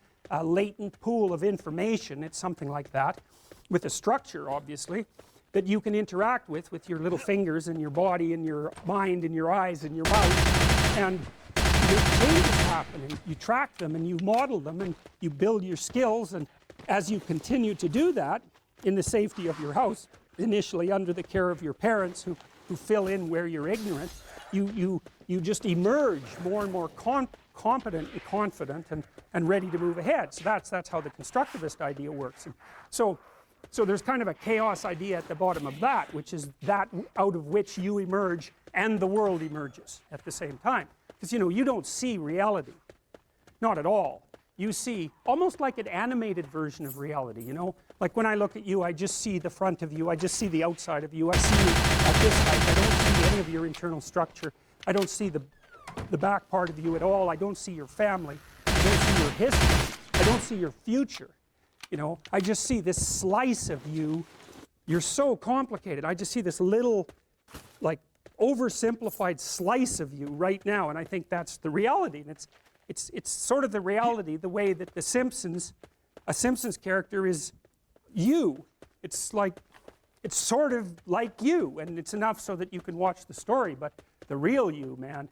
latent pool of information. It's something like that, with a structure, obviously, that you can interact with your little fingers and your body and your mind and your eyes and your mouth. And changes happen, and you track them and you model them and you build your skills. And as you continue to do that in the safety of your house, initially under the care of your parents who fill in where you're ignorant, you just emerge more and more competent and confident and ready to move ahead. So that's how the constructivist idea works. And so there's kind of a chaos idea at the bottom of that, which is that out of which you emerge and the world emerges at the same time. Because, you know, you don't see reality. Not at all. You see almost like an animated version of reality, you know? Like when I look at you, I just see the front of you, I just see the outside of you, I see you at this height, I don't see any of your internal structure, I don't see the back part of you at all, I don't see your family, I don't see your history, I don't see your future, you know? I just see this slice of you. You're so complicated. I just see this little, like, oversimplified slice of you right now, and I think that's the reality. And it's sort of the reality, the way that a Simpsons character is you. It's like, it's sort of like you, and it's enough so that you can watch the story, but the real you, man,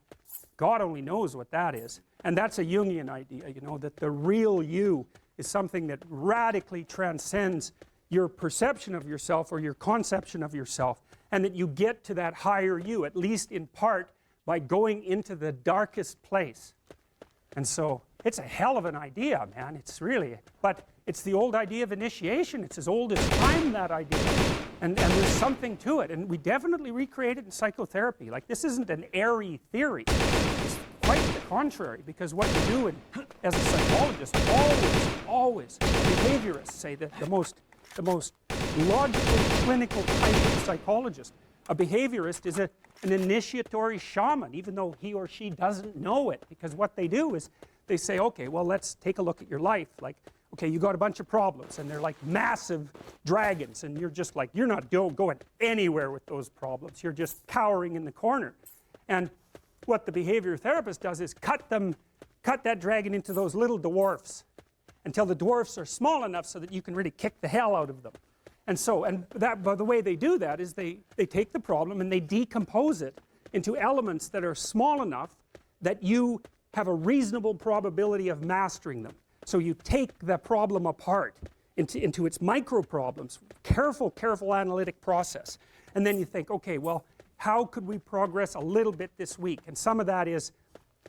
God only knows what that is. And that's a Jungian idea, you know, that the real you is something that radically transcends your perception of yourself or your conception of yourself, and that you get to that higher you, at least in part, by going into the darkest place. And so it's a hell of an idea, man. It's really, but it's the old idea of initiation. It's as old as time, that idea. And there's something to it. And we definitely recreate it in psychotherapy. Like, this isn't an airy theory. It's quite the contrary, because what you do as a psychologist, always, behaviorists say that the most logical, clinical type of psychologist, a behaviorist, is an initiatory shaman, even though he or she doesn't know it. Because what they do is they say, okay, well, let's take a look at your life. Like, okay, you got a bunch of problems, and they're like massive dragons, and you're just like, you're not going anywhere with those problems. You're just cowering in the corner. And what the behavior therapist does is cut that dragon into those little dwarfs until the dwarfs are small enough so that you can really kick the hell out of them. And so, by the way they do that is they take the problem and they decompose it into elements that are small enough that you have a reasonable probability of mastering them. So you take the problem apart into its micro problems, careful analytic process. And then you think, okay, well, how could we progress a little bit this week? And some of that is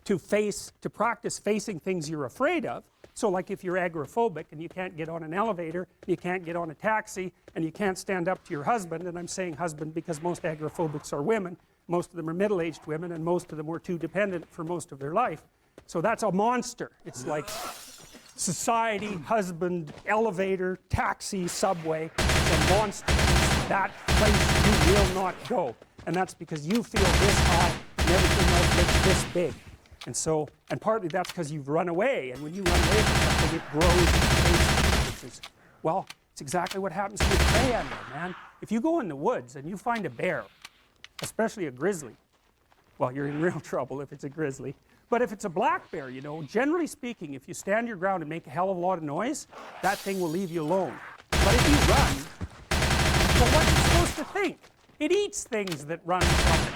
to practice facing things you're afraid of. So like if you're agoraphobic and you can't get on an elevator, you can't get on a taxi, and you can't stand up to your husband, and I'm saying husband because most agoraphobics are women, most of them are middle-aged women, and most of them were too dependent for most of their life. So that's a monster. It's like society, husband, elevator, taxi, subway, the monster. That place you will not go. And that's because you feel this high and everything else looks this big. And so, and partly that's because you've run away, and when you run away from something, it grows. Well, it's exactly what happens to a prey animal, man. If you go in the woods and you find a bear, especially a grizzly, well, you're in real trouble if it's a grizzly. But if it's a black bear, you know, generally speaking, if you stand your ground and make a hell of a lot of noise, that thing will leave you alone. But if you run, well, what are you supposed to think? It eats things that run from it.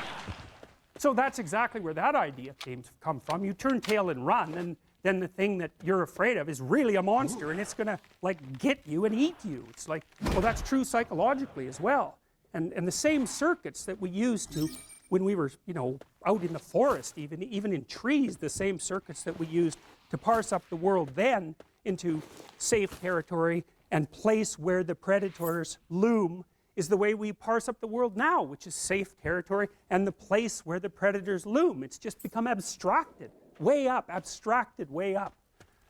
So that's exactly where that idea come from. You turn tail and run, and then the thing that you're afraid of is really a monster, and it's going to like get you and eat you. It's like, well, that's true psychologically as well. And the same circuits that we used to, when we were, you know, out in the forest, even in trees, the same circuits that we used to parse up the world then into safe territory and place where the predators loom, is the way we parse up the world now, which is safe territory and the place where the predators loom. It's just become abstracted, way up, abstracted way up.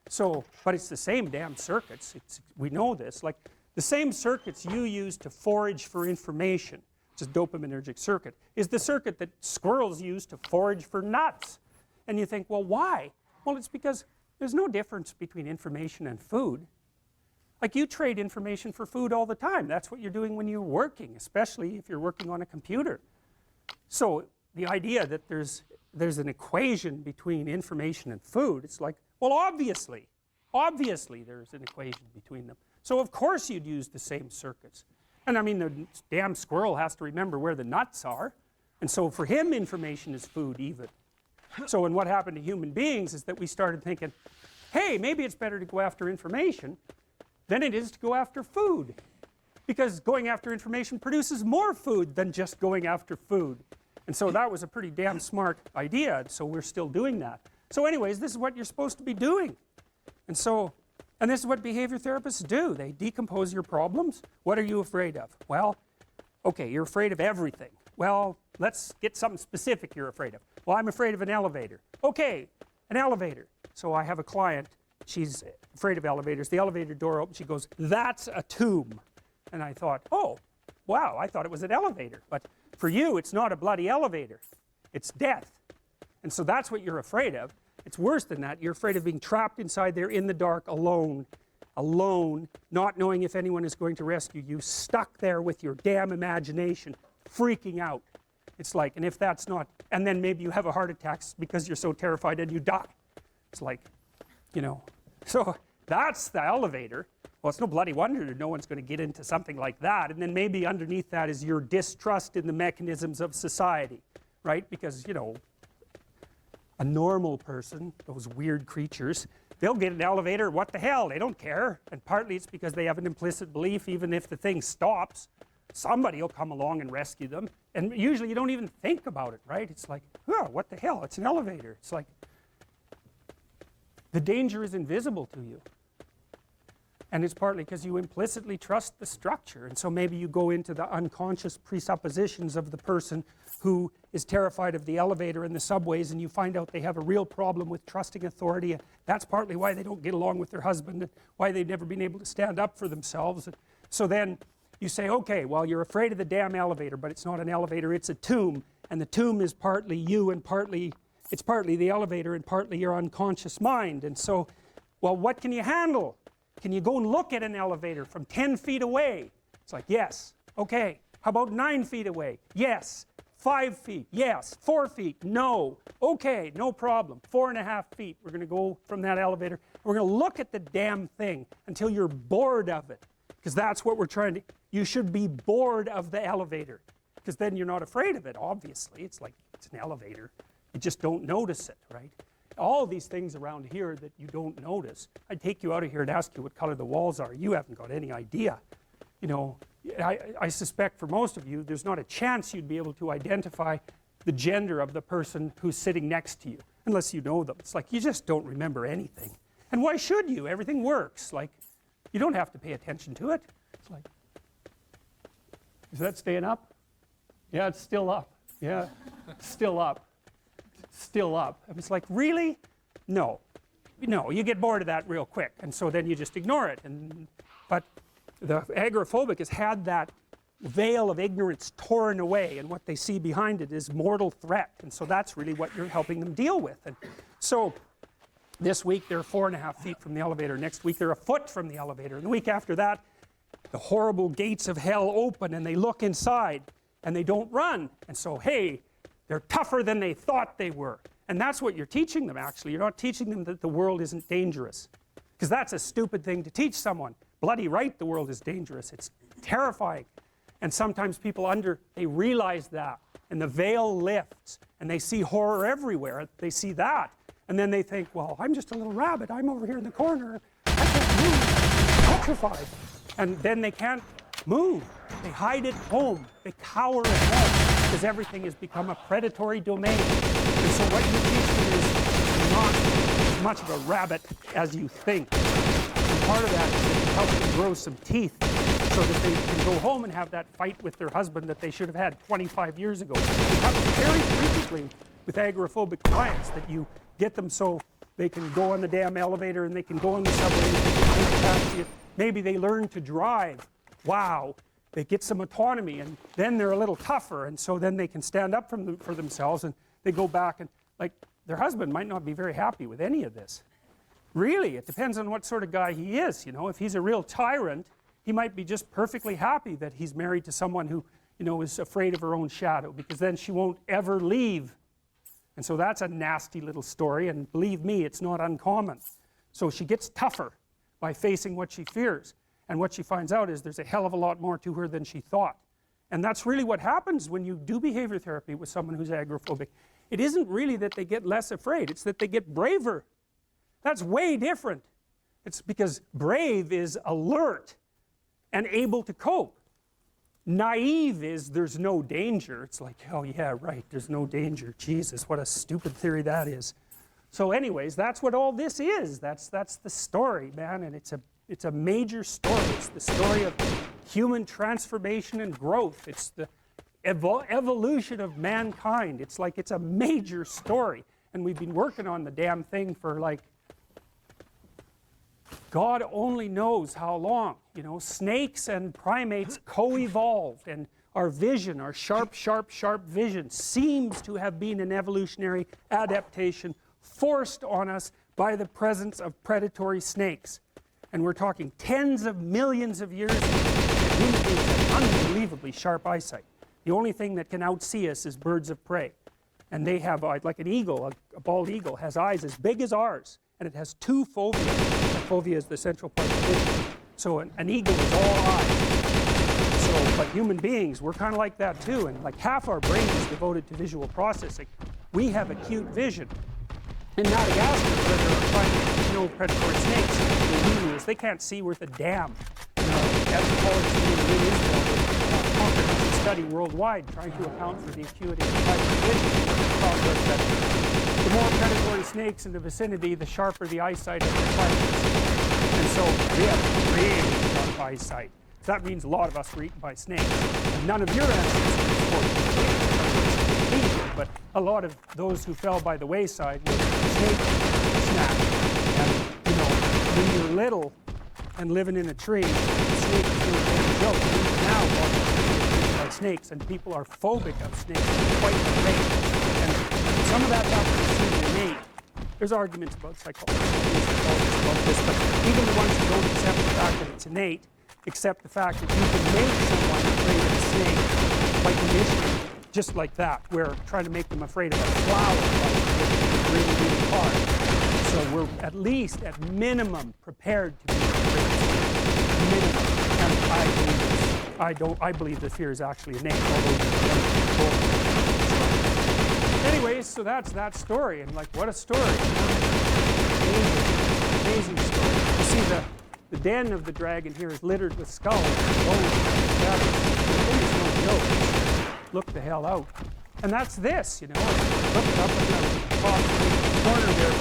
So, but it's the same damn circuits. We know this. Like, the same circuits you use to forage for information, which is dopaminergic circuit, is the circuit that squirrels use to forage for nuts. And you think, well, why? Well, it's because there's no difference between information and food. Like, you trade information for food all the time. That's what you're doing when you're working, especially if you're working on a computer. So the idea that there's an equation between information and food, it's like, well, obviously there's an equation between them. So of course you'd use the same circuits. And I mean, the damn squirrel has to remember where the nuts are. And so for him, information is food even. So and what happened to human beings is that we started thinking, hey, maybe it's better to go after information than it is to go after food, because going after information produces more food than just going after food. And so that was a pretty damn smart idea, and so we're still doing that. So anyways, this is what you're supposed to be doing. And this is what behavior therapists do. They decompose your problems. What are you afraid of? Well, okay, you're afraid of everything. Well, let's get something specific you're afraid of. Well, I'm afraid of an elevator. Okay, an elevator. So I have a client. She's afraid of elevators. The elevator door opens. She goes, that's a tomb. And I thought, oh, wow, I thought it was an elevator. But for you, it's not a bloody elevator. It's death. And so that's what you're afraid of. It's worse than that. You're afraid of being trapped inside there in the dark, alone, not knowing if anyone is going to rescue you, stuck there with your damn imagination, freaking out. It's like, and if that's not, and then maybe you have a heart attack because you're so terrified and you die. It's like, you know, so that's the elevator. Well, it's no bloody wonder that no one's going to get into something like that. And then maybe underneath that is your distrust in the mechanisms of society, right? Because, you know, a normal person, those weird creatures, they'll get an elevator, what the hell, they don't care. And partly it's because they have an implicit belief, even if the thing stops, somebody will come along and rescue them. And usually you don't even think about it, right? It's like, oh, what the hell, it's an elevator. It's like, the danger is invisible to you. And it's partly because you implicitly trust the structure. And so maybe you go into the unconscious presuppositions of the person who is terrified of the elevator and the subways, and you find out they have a real problem with trusting authority. And that's partly why they don't get along with their husband, and why they've never been able to stand up for themselves. And so then you say, okay, well, you're afraid of the damn elevator, but it's not an elevator, it's a tomb. And the tomb is partly you, and it's partly the elevator, and partly your unconscious mind. And so, well, what can you handle? Can you go and look at an elevator from 10 feet away? It's like, yes. Okay. How about 9 feet away? Yes. 5 feet? Yes. 4 feet? No. Okay, no problem. 4.5 feet. We're going to go from that elevator. We're going to look at the damn thing until you're bored of it. Because that's what we're trying to, you should be bored of the elevator. Because then you're not afraid of it, obviously. It's like, it's an elevator. You just don't notice it, right? All these things around here that you don't notice. I'd take you out of here and ask you what color the walls are. You haven't got any idea. You know, I suspect for most of you, there's not a chance you'd be able to identify the gender of the person who's sitting next to you, unless you know them. It's like, you just don't remember anything. And why should you? Everything works. Like, you don't have to pay attention to it. It's like, is that staying up? Yeah, it's still up. Yeah, it's still up. Still up. And it's like, really? No. No, you get bored of that real quick, and so then you just ignore it. But the agoraphobic has had that veil of ignorance torn away, and what they see behind it is mortal threat, and so that's really what you're helping them deal with. And so this week they're 4.5 feet from the elevator, next week they're a foot from the elevator, and the week after that the horrible gates of hell open and they look inside and they don't run, and so hey, they're tougher than they thought they were. And that's what you're teaching them, actually. You're not teaching them that the world isn't dangerous, because that's a stupid thing to teach someone. Bloody right, the world is dangerous. It's terrifying. And sometimes people they realize that, and the veil lifts, and they see horror everywhere. They see that, and then they think, well, I'm just a little rabbit. I'm over here in the corner. I can't move. I'm petrified. And then they can't move. They hide at home. They cower at home, because everything has become a predatory domain. And so what you teach them is not as much of a rabbit as you think. And part of that is that you help them grow some teeth so that they can go home and have that fight with their husband that they should have had 25 years ago. It happens very frequently with agoraphobic clients, that you get them so they can go on the damn elevator and they can go on the subway, and maybe they learn to drive. Wow. They get some autonomy, and then they're a little tougher, and so then they can stand up for themselves, and they go back, and like, their husband might not be very happy with any of this. Really, it depends on what sort of guy he is, you know. If he's a real tyrant, he might be just perfectly happy that he's married to someone who, you know, is afraid of her own shadow, because then she won't ever leave. And so that's a nasty little story, and believe me, it's not uncommon. So she gets tougher by facing what she fears. And what she finds out is there's a hell of a lot more to her than she thought. And that's really what happens when you do behavior therapy with someone who's agoraphobic. It isn't really that they get less afraid, it's that they get braver. That's way different. It's because brave is alert and able to cope. Naive is there's no danger. It's like, oh yeah, right, there's no danger. Jesus, what a stupid theory that is. So anyways, that's what all this is. That's the story, man, and it's a major story. It's the story of human transformation and growth. It's the evolution of mankind. It's like, it's a major story. And we've been working on the damn thing for like, God only knows how long. You know, snakes and primates co-evolved, and our vision, our sharp vision, seems to have been an evolutionary adaptation forced on us by the presence of predatory snakes. And we're talking tens of millions of years ago. Human beings have unbelievably sharp eyesight. The only thing that can outsee us is birds of prey. And they have, like an eagle, a bald eagle, has eyes as big as ours, and it has 2 fovea. And fovea is the central part of the vision. So an eagle is all eyes. So, but human beings, we're kind of like that too, and like half our brain is devoted to visual processing. We have acute vision. In Madagascar, where they're finding predatory snakes, the lemurs, they can't see worth a damn. Anthropologists in Israel comprehensive study worldwide trying to account for the acuity of the vision. Found that the more predatory snakes in the vicinity, the sharper the eyesight of the fighters. And so we have really sharp eyesight. So that means a lot of us were eaten by snakes. And none of your ancestors were, but a lot of those who fell by the wayside were snake snatched. And when you're little and living in a tree, snakes is doing a joke. Now walking by snakes, and people are phobic of snakes, quite afraid. And some of that happens to innate. There's arguments about psychologists about this, but even the ones who don't accept the fact that it's innate, accept the fact that you can make someone afraid of a snake by conditioning, just like that, where trying to make them afraid of a flower is really, really hard. So we're at least, at minimum, prepared to be afraid of snakes. Minimum. And I believe the fear is actually innate, although anyways, so that's that story, and like, what a story. Amazing story. You see, the den of the dragon here is littered with skulls and bones and feathers. No joke. Look the hell out. And that's this, look it up in the top corner there.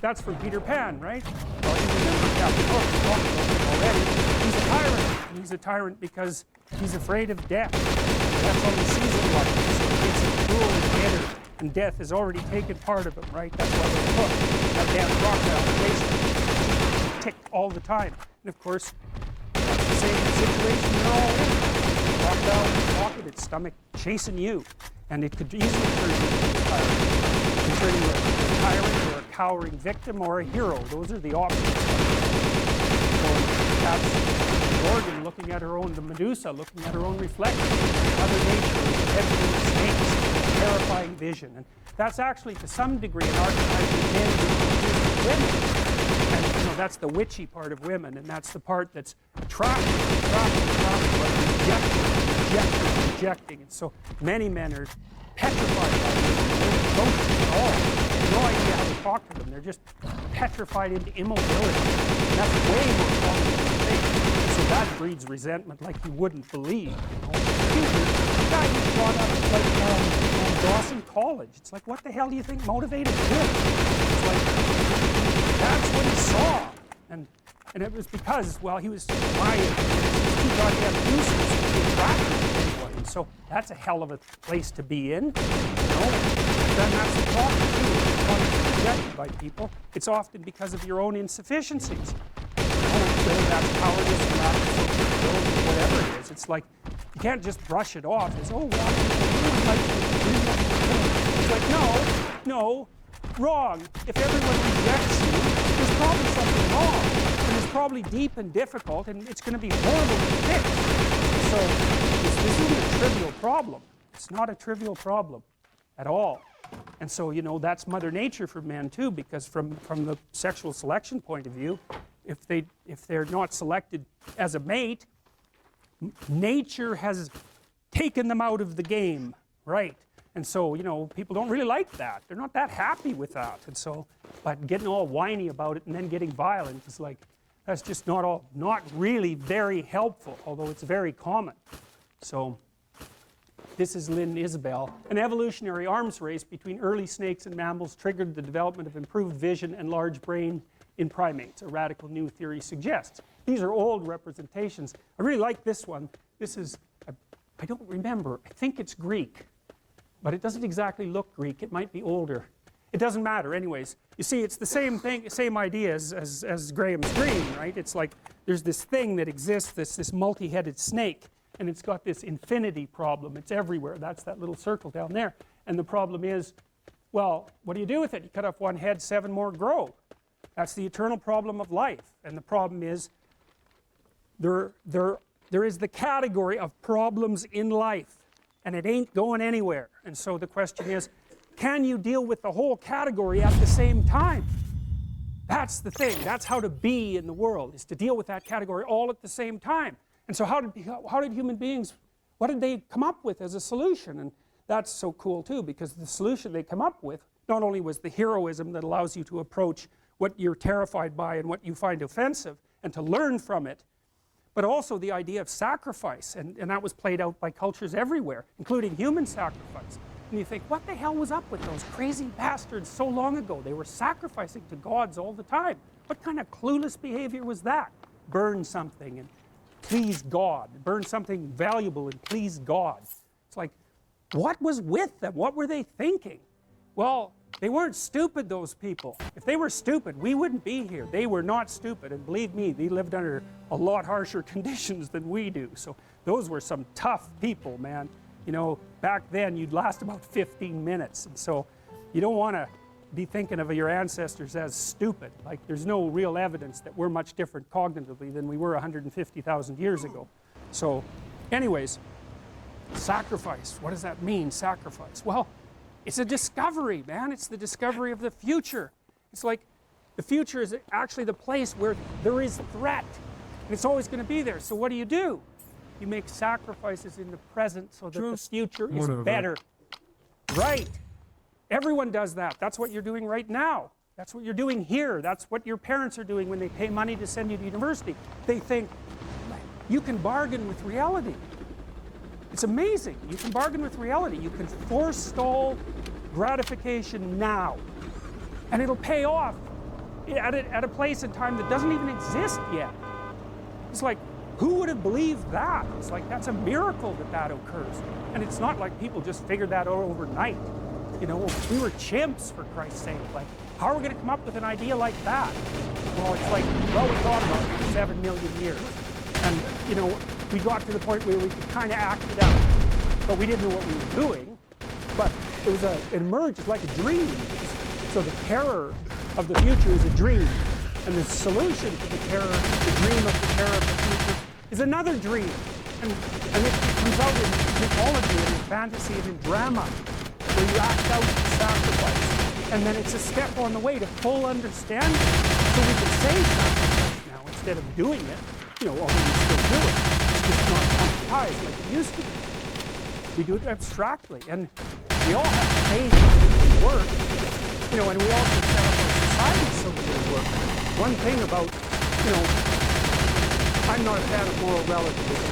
That's from Peter Pan, right? Well, you remember Captain Hook, we talked about him already. He's a tyrant. And he's a tyrant because he's afraid of death. That's all he sees in life. So it makes him cruel and bitter. And death has already taken part of him, right? That's why we're hooked. That damn crocodile chasing tick all the time. And of course, that's the same situation they're all in. Crocodile in the pocket, its stomach chasing you. And it could easily turn you into a tyrant. It can turn you into a tyrant or a cowering victim or a hero. Those are the options. So that's Gorgon looking at her own, the Medusa looking at her own reflection. Mother Nature is heavy with snakes, terrifying vision. And that's actually to some degree an archetype of men who women. And that's the witchy part of women, and that's the part that's attractive, but rejecting. And so many men are petrified by women. They don't approach them at all. They have no idea how to talk to them. They're just petrified into immobility. And that's way more common than you think. So that breeds resentment like you wouldn't believe. The guy who's brought up like Dawson College. It's like, what the hell do you think motivated him? It's like, that's what he saw. And it was because, well, he was my age. He's too goddamn useless to be attracted to anyone. And so that's a hell of a place to be in. Then that's the problem too. If you want to be rejected by people, it's often because of your own insufficiencies. Whether that's cowardice or lack of social skills or whatever it is. It's like, you can't just brush it off as, oh, well, it's like, no, wrong. If everyone rejects you, there's probably something wrong. And it's probably deep and difficult, and it's going to be horrible to fix. So this isn't a trivial problem. It's not a trivial problem at all. And so, that's Mother Nature for men too, because from the sexual selection point of view, if they're not selected as a mate, nature has taken them out of the game, right? And so, people don't really like that. They're not that happy with that. And so, but getting all whiny about it and then getting violent is like, that's just not really very helpful, although it's very common. So, this is Lynn Isabel. An evolutionary arms race between early snakes and mammals triggered the development of improved vision and large brain in primates, a radical new theory suggests. These are old representations. I really like this one. This is, I don't remember, I think it's Greek. But it doesn't exactly look Greek. It might be older. It doesn't matter anyways. You see, it's the same thing, same idea as Graham's dream, right? It's like there's this thing that exists, this multi-headed snake, and it's got this infinity problem. It's everywhere. That's that little circle down there. And the problem is, well, what do you do with it? You cut off one head, 7 more grow. That's the eternal problem of life. And the problem is, there is the category of problems in life. and it ain't going anywhere. And so the question is, can you deal with the whole category at the same time? That's the thing. That's how to be in the world, is to deal with that category all at the same time. And so how did human beings, what did they come up with as a solution? And that's so cool too, because the solution they come up with not only was the heroism that allows you to approach what you're terrified by and what you find offensive and to learn from it, but also the idea of sacrifice, and that was played out by cultures everywhere, including human sacrifice. And you think, what the hell was up with those crazy bastards so long ago? They were sacrificing to gods all the time. What kind of clueless behavior was that? Burn something and please God. Burn something valuable and please God. It's like, what was with them? What were they thinking? Well, they weren't stupid, those people. If they were stupid, we wouldn't be here. They were not stupid, and believe me, they lived under a lot harsher conditions than we do. So those were some tough people, man. You know, back then you'd last about 15 minutes, and so you don't want to be thinking of your ancestors as stupid. Like, there's no real evidence that we're much different cognitively than we were 150,000 years ago. So anyways, sacrifice, what does that mean, sacrifice? Well, it's a discovery, man. It's the discovery of the future. It's like the future is actually the place where there is threat, and it's always going to be there. So what do? You make sacrifices in the present so that the future is better. Right. Everyone does that. That's what you're doing right now. That's what you're doing here. That's what your parents are doing when they pay money to send you to university. They think, you can bargain with reality. It's amazing. You can bargain with reality. You can forestall gratification now, and it'll pay off at a place and time that doesn't even exist yet. It's like, who would have believed that? It's like, that's a miracle that that occurs. And it's not like people just figured that out overnight. You know, we were chimps, for Christ's sake. Like, how are we going to come up with an idea like that? Well, it's like, well, we thought about it for 7 million years. And, you know, we got to the point where we could kind of act it out. But we didn't know what we were doing. But it emerged like a dream. So the terror of the future is a dream. And the solution to the terror, the dream of the terror of the future, is another dream. And it comes out in mythology and in fantasy and in drama, where you act out sacrifice. And then it's a step on the way to full understanding. So we can say sacrifice now instead of doing it. You know, although we still do it. It's just not concretized like it used to be. We do it abstractly. And we all have faith that it can work. You know, and we also set up our society so that it will work. One thing about, you know, I'm not a fan of moral relativism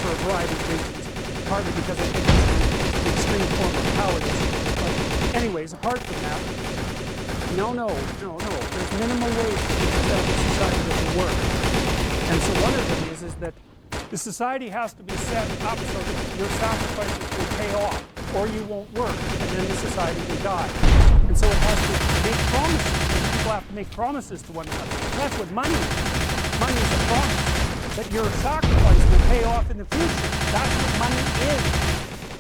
for a variety of reasons, partly because I think it's an extreme form of cowardice. But anyways, apart from that, no. There's minimal ways to set up a society that will work. And so one of them is that the society has to be set up so that your sacrifices will pay off, or you won't work, and then the society will die. And so it has to make promises. People have to make promises to one another. That's what money is. Money is a promise that your sacrifice will pay off in the future. That's what money is.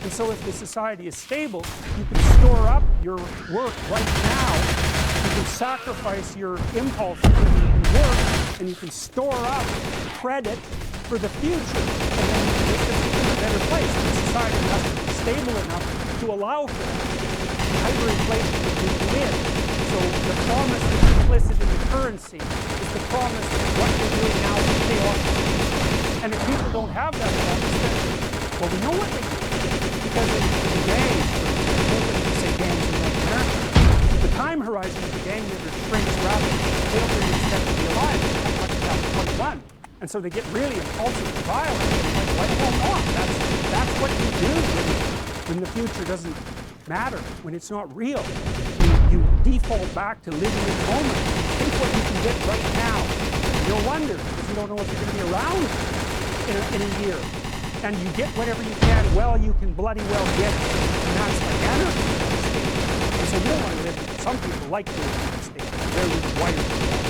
And so if the society is stable, you can store up your work right now. You can sacrifice your impulses and you can work, and you can store up credit for the future, and then make the future a better place. And the society has to be stable enough to allow for that. Hyperinflation that we live. So the promise that's implicit in the currency is the promise that what you're doing now will pay off. And if people don't have that promise, then, well, we know what they do. Because in the gangs, you say gangs in North America, the time horizon of the gang member shrinks rapidly. They don't really expect to be alive until 21. And so they get really impulsive and violent. Like, what the hell not? That's what you do when the future doesn't matter, when it's not real. You default back to living in the moment. Think what you can get right now. No wonder, because you don't know if you're going to be around in a year. And you get whatever you can, well, you can bloody well get it. And that's like anarchy. And so you don't want to live. Some people like to live in that state. They're required to that.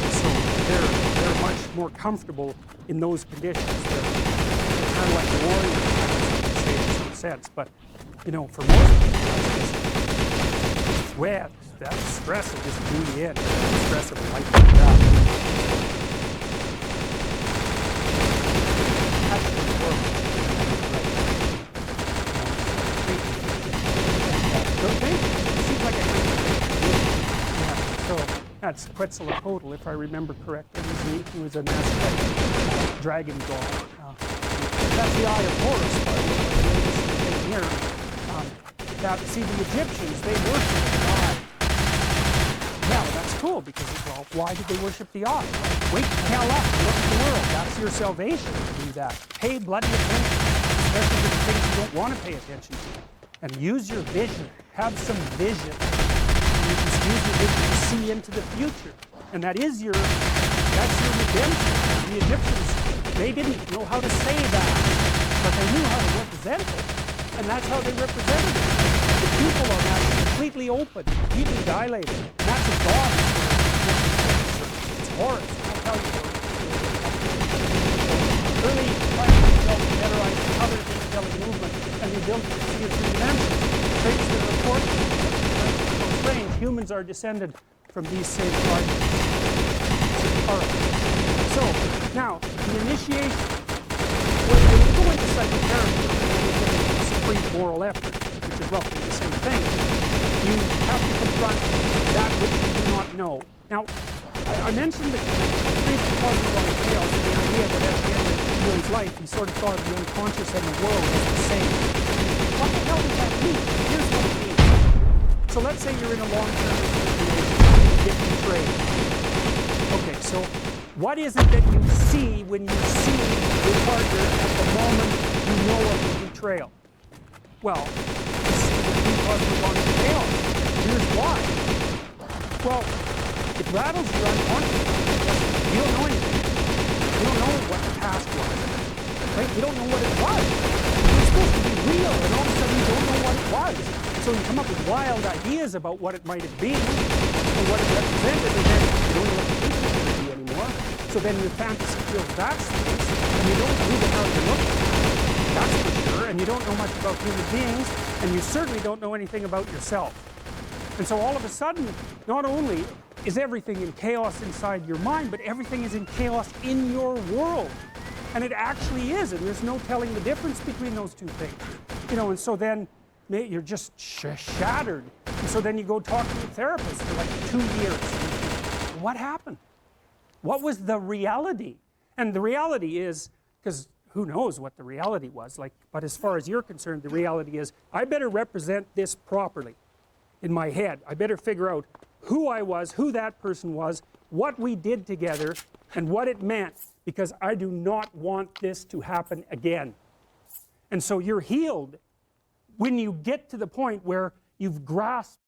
And so they're much more comfortable in those conditions. They're kind of like the warriors, I say in some sense. But, you know, for most people, that's just, well, that stress will just do you in. The stress of a life like that. That's the world. think? It seems like a yeah, so that's Quetzalcoatl, if I remember correctly. He was an Aztec dragon god. That's the Eye of Horus, by the way, here. See, the Egyptians, they worship the eye. Yeah, well, that's cool, because, well, why did they worship the eye? Wake the hell up, look at the world. That's your salvation to do that. Pay bloody attention, especially to the things you don't want to pay attention to. And use your vision. Have some vision. And you just use your vision to see into the future. And that's your redemption. The Egyptians, they didn't know how to say that, but they knew how to represent it. And that's how they represented it. The people on that are completely open, completely dilated. And that's a god. It's Horus. I'll tell you. Early scientists developed meteorites and other things movement, and they built to see it through dimensions. Traits that are important. So strange, humans are descended from these same guardians. So, now, the initiation. When you go into psychotherapy, supreme moral effort, which is roughly the same thing, you have to confront that which you do not know. Now, I mentioned the three causes of chaos and the idea that at the end of one's life, he sort of thought of the unconscious and the world as the same. What the hell does that mean? Here's what it means. So let's say you're in a long-term situation, you get betrayed. Okay, so what is it that you see when you see your partner at the moment you know of the betrayal? Well, it's because we're going to chaos. Here's why. Well, it rattles your unconscious. You don't know anything. You don't know what the past was. Right? You don't know what it was. It's supposed to be real, and all of a sudden you don't know what it was. So you come up with wild ideas about what it might have been, and what it represented, and then you don't know what the future is going to be anymore. So then your fantasy fills that space, and you don't know the hell you're looking at. That's for sure, and you don't know much about human beings, and you certainly don't know anything about yourself. And so all of a sudden, not only is everything in chaos inside your mind, but everything is in chaos in your world. And it actually is, and there's no telling the difference between those two things. You know, and so then you're just shattered. And so then you go talk to a therapist for like 2 years. What happened? What was the reality? And the reality is, because who knows what the reality was, like, but as far as you're concerned, the reality is, I better represent this properly in my head. I better figure out who I was, who that person was, what we did together, and what it meant, because I do not want this to happen again. And so you're healed when you get to the point where you've grasped